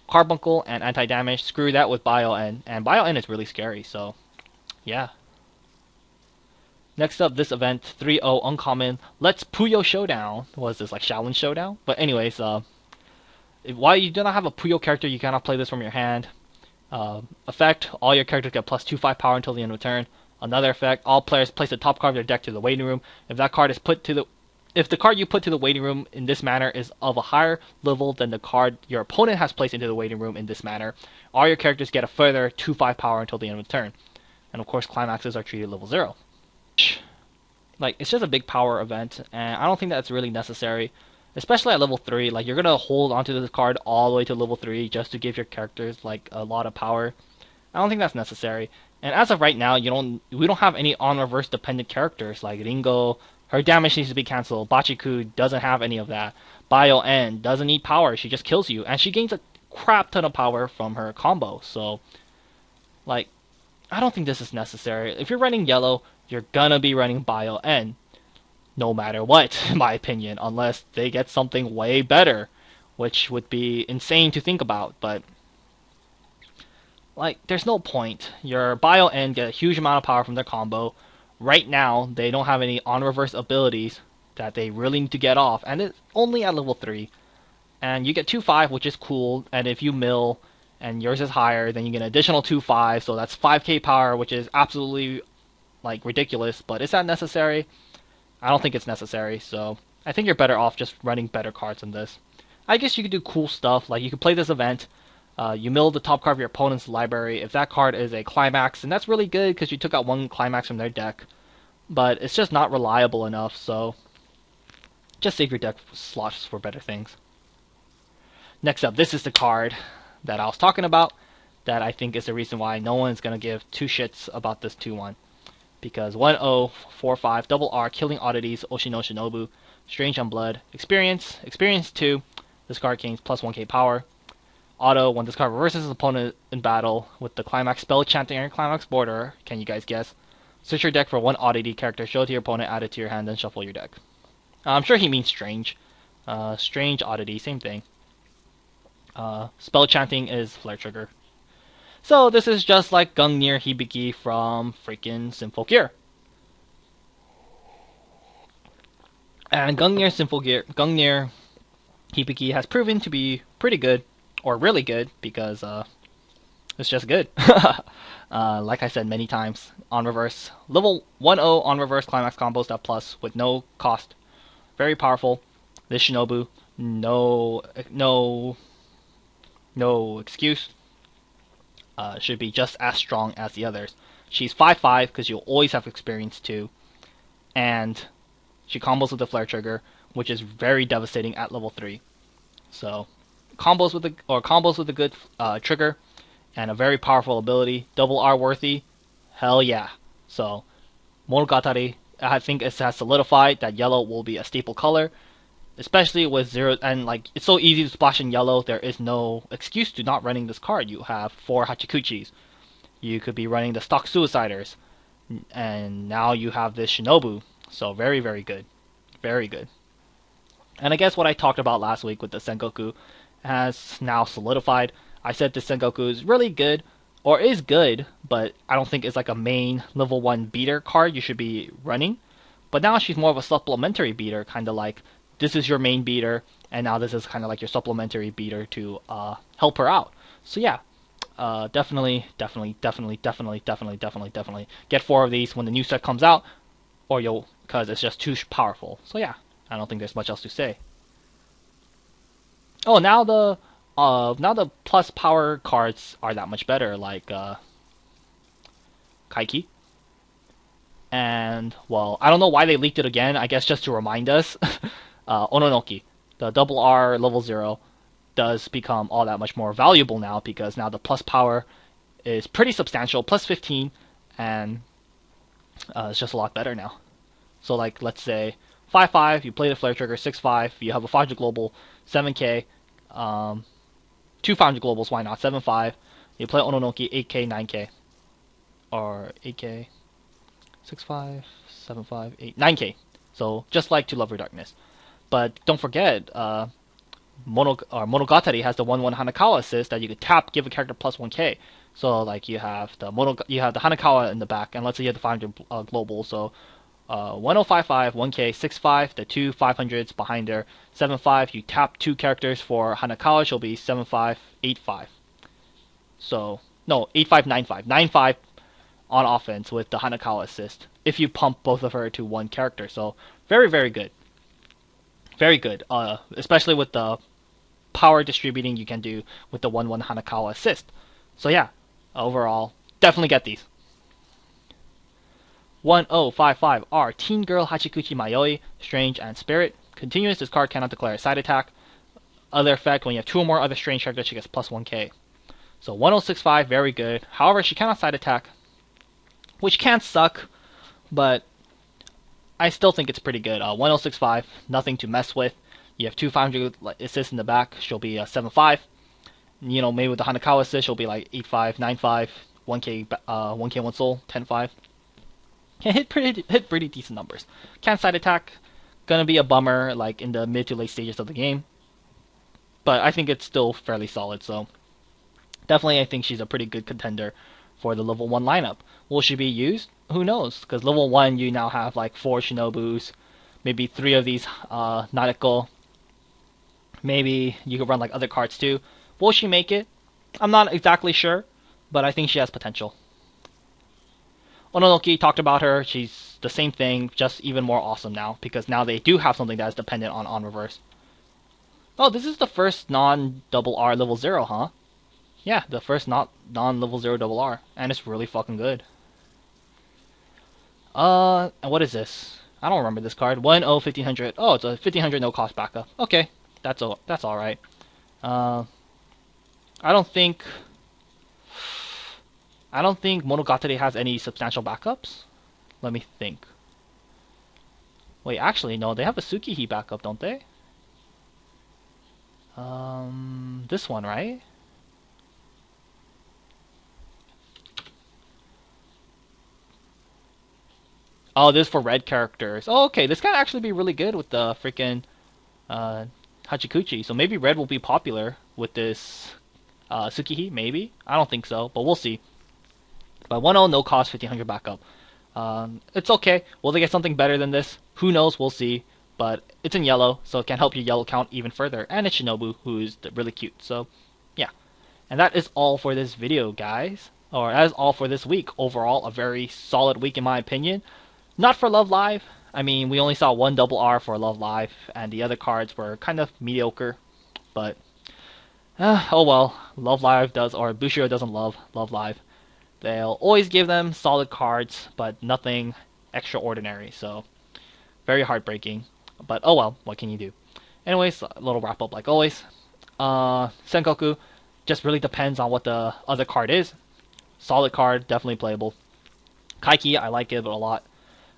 Speaker 1: Carbuncle and anti-damage, screw that with Bio N, and Bio N is really scary. So yeah. Next up, this event, 3-0 uncommon, Let's Puyo Showdown. What is this, like Shaolin Showdown? But anyways, while you do not have a Puyo character, you cannot play this from your hand. Effect, all your characters get plus 2/5 power until the end of the turn. Another effect, all players place the top card of their deck to the waiting room. If the card you put to the waiting room in this manner is of a higher level than the card your opponent has placed into the waiting room in this manner, all your characters get a further 2/5 power until the end of the turn. And of course, climaxes are treated level 0. It's just a big power event, and I don't think that's really necessary, especially at level 3. You're gonna hold onto this card all the way to level 3 just to give your characters a lot of power. I don't think that's necessary. And as of right now, we don't have any on reverse dependent characters like Ringo, Her damage needs to be cancelled. Bachiku doesn't have any of that. Bio N doesn't need power. She just kills you, and she gains a crap ton of power from her combo. So, like, I don't think this is necessary. If you're running yellow, you're gonna be running Bio N, no matter what, in my opinion, unless they get something way better, which would be insane to think about. But like, there's no point. Your Bio N get a huge amount of power from their combo. Right now, they don't have any on reverse abilities that they really need to get off, and it's only at level 3. And you get 2-5, which is cool, and if you mill and yours is higher, then you get an additional 2-5, so that's 5k power, which is absolutely, like, ridiculous, but is that necessary? I don't think it's necessary, so I think you're better off just running better cards than this. I guess you could do cool stuff, like you could play this event, you mill the top card of your opponent's library. If that card is a climax, and that's really good because you took out one climax from their deck, but it's just not reliable enough, so just save your deck slots for better things. Next up, this is the card that I was talking about that I think is the reason why no one's going to give two shits about this 2-1. Because 1-0-4-5, double R, Killing Oddities, Oshino Shinobu, Strange Unblood, Experience 2, this card gains plus 1k power. Auto, when this card reverses his opponent in battle with the climax spell chanting on your climax border, can you guys guess? Search your deck for one oddity character, show it to your opponent, add it to your hand, then shuffle your deck. I'm sure he means strange. Strange oddity, same thing. Spell chanting is Flare Trigger. So this is just like Gungnir Hibiki from freaking Symphogear. And Gungnir Hibiki has proven to be pretty good, or really good, because it's just good. Like I said many times, on reverse, level 1-0 on reverse climax combos that plus with no cost. Very powerful. This Shinobu, no excuse. Should be just as strong as the others. She's 5-5 because you'll always have experience 2, and she combos with the Flare Trigger, which is very devastating at level 3. So combos with a good trigger and a very powerful ability, double R worthy, hell yeah. So Monogatari, I think it has solidified that yellow will be a staple color, especially with zero, and like it's so easy to splash in yellow. There is no excuse to not running this card. You have 4 Hachikuchis, you could be running the stock Suiciders, and now you have this Shinobu. So very, very good, very good. And I guess what I talked about last week with the Sengoku has now solidified. I said the Sengoku is really good, or is good, but I don't think it's like a main level 1 beater card you should be running. But now she's more of a supplementary beater, kind of like this is your main beater, and now this is kind of like your supplementary beater to help her out. So yeah, definitely get 4 of these when the new set comes out, or because it's just too powerful. So yeah, I don't think there's much else to say. Oh, now the plus power cards are that much better, like Kaiki. And well, I don't know why they leaked it again. I guess just to remind us. Ononoki, the double R level 0, does become all that much more valuable now because now the plus power is pretty substantial, plus 15, and it's just a lot better now. So like, let's say 5-5, you play the Flare Trigger, 6-5, you have a 500 global, 7k, 2 500 globals, why not, 7-5, you play Ononoki, 8k, 9k, or 8k, 6-5, 7-5, 8, 9k. So just like To Love Your Darkness. But don't forget, Monogatari has the 1-1 Hanakawa assist that you could tap, give a character plus 1k. So like you have the Hanakawa in the back, and let's say you have the 500 global. So 1055, 1k, 65, the 2 500s behind there, 75. You tap 2 characters for Hanakawa, she'll be 75, 85. So no, 85, 95, 95 on offense with the Hanakawa assist. If you pump both of her to one character, so very, very good. Very good, especially with the power distributing you can do with the 1-1 Hanakawa assist. So yeah, overall, definitely get these. 1055R, Teen Girl Hachikuchi Mayoi, Strange and Spirit. Continuous, this card cannot declare a side attack. Other effect, when you have 2 or more other Strange characters, she gets plus 1k. So 1065, very good. However, she cannot side attack, which can suck, but I still think it's pretty good. 1065, nothing to mess with. You have two 500 assists in the back. She'll be 7.5. You know, maybe with the Hanakawa assist, she'll be like 8.5, 9.5, 1k, 1k 1 soul, 10.5. Can hit pretty decent numbers. Can't side attack. Gonna be a bummer like in the mid to late stages of the game. But I think it's still fairly solid. So definitely, I think she's a pretty good contender for the level 1 lineup. Will she be used? Who knows? Because level 1, you now have like 4 Shinobus, maybe 3 of these Nautical. Maybe you could run like other cards too. Will she make it? I'm not exactly sure, but I think she has potential. Ononoki, talked about her. She's the same thing, just even more awesome now, because now they do have something that is dependent on reverse. Oh, this is the first non-double R level 0, huh? Yeah, the first non-level 0 double R, and it's really fucking good. And what is this? I don't remember this card. 1-0 1500. Oh, it's a 1500 no cost backup. Okay, that's alright. I don't think Monogatari has any substantial backups. Let me think. Wait, actually, no, they have a Tsukihi backup, don't they? This one, right? Oh, this is for red characters. Oh, okay, this can actually be really good with the freaking Hachikuchi. So maybe red will be popular with this Tsukihi, maybe? I don't think so, but we'll see. But 1-0, no cost, 1500 backup. It's okay. Will they get something better than this? Who knows? We'll see. But it's in yellow, so it can help your yellow count even further. And it's Shinobu, who's really cute. So, yeah. And that is all for this video, guys. Or that is all for this week. Overall, a very solid week in my opinion. Not for Love Live. I mean, we only saw one double R for Love Live, and the other cards were kind of mediocre. But, oh well. Love Live does, or Bushido doesn't love Love Live. They'll always give them solid cards, but nothing extraordinary. So, very heartbreaking. But oh well, what can you do? Anyways, a little wrap up like always. Sengoku just really depends on what the other card is. Solid card, definitely playable. Kaiki, I like it a lot.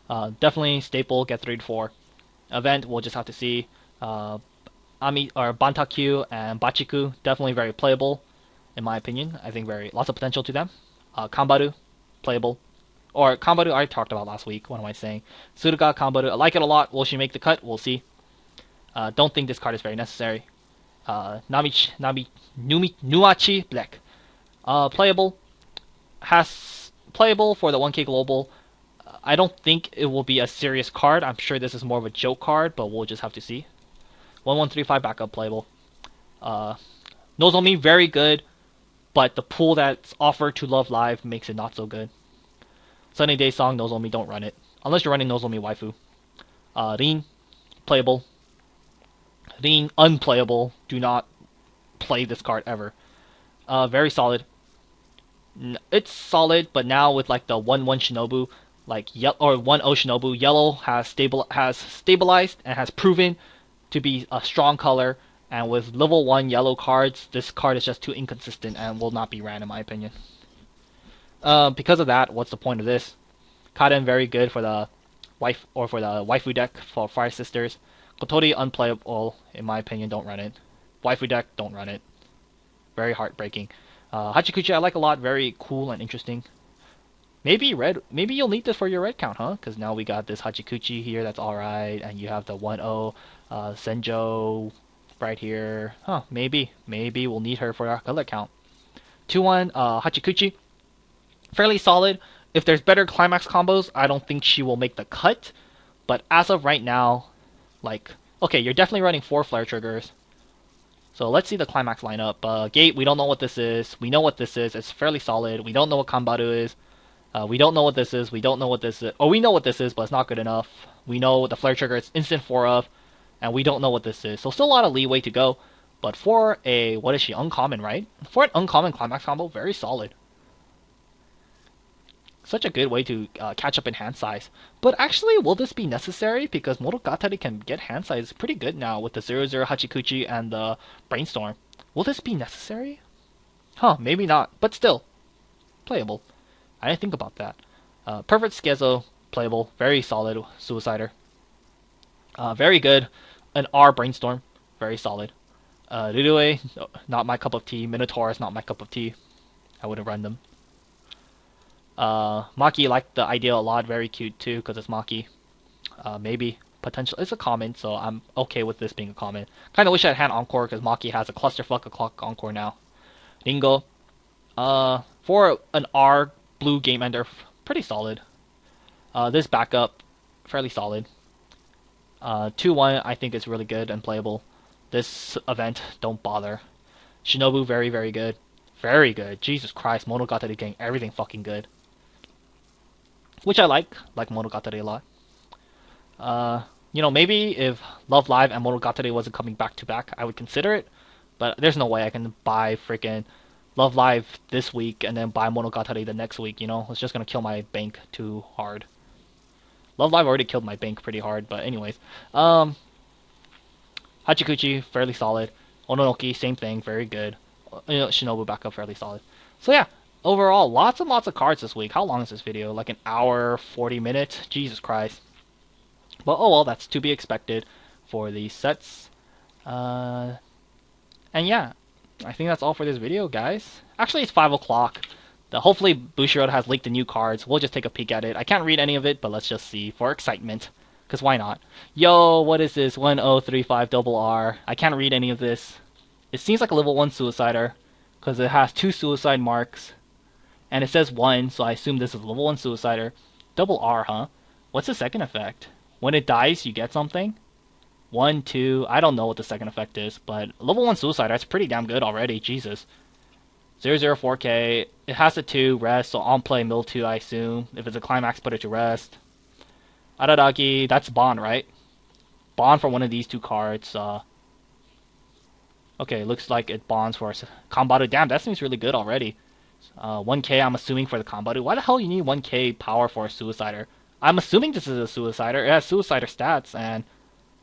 Speaker 1: Definitely staple, get 3 to 4. Event, we'll just have to see. Ami or Bantakyu and Bachiku, definitely very playable, in my opinion. I think lots of potential to them. Kambaru, playable. Or Kambaru, I talked about last week. What am I saying? Tsuruga, Kambaru, I like it a lot. Will she make the cut? We'll see. Don't think this card is very necessary. Nuachi, Black. Playable. Has playable for the 1k global. I don't think it will be a serious card. I'm sure this is more of a joke card, but we'll just have to see. 1135 backup playable. Nozomi, very good, but the pool that's offered to Love Live makes it not so good. Sunny Day Song, Nozomi, don't run it. Unless you're running Nozomi Waifu. Rin, playable. Rin, unplayable. Do not play this card ever. Very solid. It's solid, but now with like the 1-1 Shinobu, like or 1-0 Shinobu, yellow has stabilized and has proven to be a strong color. And with level 1 yellow cards, this card is just too inconsistent and will not be ran in my opinion. Because of that, what's the point of this? Kaden, very good for the waifu deck for Fire Sisters. Kotori, unplayable in my opinion. Don't run it. Waifu deck, don't run it. Very heartbreaking. Hachikuchi, I like a lot. Very cool and interesting. Maybe red. Maybe you'll need this for your red count, huh? Because now we got this Hachikuchi here. That's all right, and you have the 1-0 Senjo right here. Huh? Maybe we'll need her for our color count. 2-1 Hachikuchi. Fairly solid. If there's better climax combos, I don't think she will make the cut. But as of right now, like, okay, you're definitely running 4 flare triggers. So let's see the climax lineup. Gate, we don't know what this is. We know what this is. It's fairly solid. We don't know what Kambaru is. We don't know what this is. We don't know what this is. Or we know what this is, but it's not good enough. We know the flare trigger it's instant 4 of. And we don't know what this is. So still a lot of leeway to go. But for a, what is she, uncommon, right? For an uncommon climax combo, very solid. Such a good way to catch up in hand size. But actually, will this be necessary? Because Monogatari can get hand size pretty good now with the 0-0 Hachikuchi and the Brainstorm. Will this be necessary? Huh, maybe not. But still, playable. I didn't think about that. Perfect Schizo, playable, very solid Suicider. Very good. An R Brainstorm, very solid. Rirue, not my cup of tea. Minotaur is not my cup of tea. I wouldn't run them. Maki, like the idea a lot, very cute too, because it's Maki. Maybe potential. It's a common, so I'm okay with this being a common. Kind of wish I had Encore because Maki has a clusterfuck o'clock Encore now. Ringo, for an R blue game ender, pretty solid. This backup, fairly solid. 2-1, I think is really good and playable. This event, don't bother. Shinobu, very, very good. Very good. Jesus Christ, Monogatari getting everything fucking good. Which I like Monogatari a lot. You know, maybe if Love Live and Monogatari wasn't coming back to back, I would consider it. But there's no way I can buy freaking Love Live this week and then buy Monogatari the next week, you know? It's just gonna kill my bank too hard. Love Live already killed my bank pretty hard, but anyways. Hachikuchi, fairly solid. Ononoki, same thing, very good. You know, Shinobu backup, fairly solid. So yeah, overall, lots and lots of cards this week. How long is this video? Like an hour, 40 minutes? Jesus Christ. But oh well, that's to be expected for these sets. And yeah, I think that's all for this video, guys. Actually, it's 5 o'clock. Hopefully Bushiroad has leaked the new cards. We'll just take a peek at it. I can't read any of it, but let's just see for excitement. Because why not? Yo, what is this? 1035 double R. I can't read any of this. It seems like a level 1 Suicider. Because it has 2 suicide marks. And it says 1, so I assume this is level 1 Suicider. Double R, huh? What's the second effect? When it dies, you get something? 1, 2, I don't know what the second effect is. But level 1 Suicider, that's pretty damn good already. Jesus. 004K, it has a 2, rest, so on play mill 2 I assume. If it's a climax, put it to rest. Araragi, that's Bond, right? Bond for one of these 2 cards. Okay, looks like it bonds for Kanbaru. Damn, that seems really good already. 1K I'm assuming for the Kanbaru. Why the hell you need 1K power for a Suicider? I'm assuming this is a Suicider. It has Suicider stats, and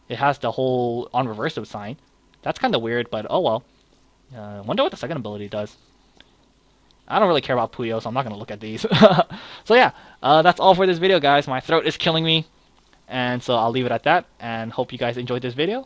Speaker 1: it has the whole on reversive sign. That's kind of weird, but oh well. Wonder what the second ability does. I don't really care about Puyo, so I'm not going to look at these. So yeah, that's all for this video, guys. My throat is killing me. And so I'll leave it at that, and hope you guys enjoyed this video.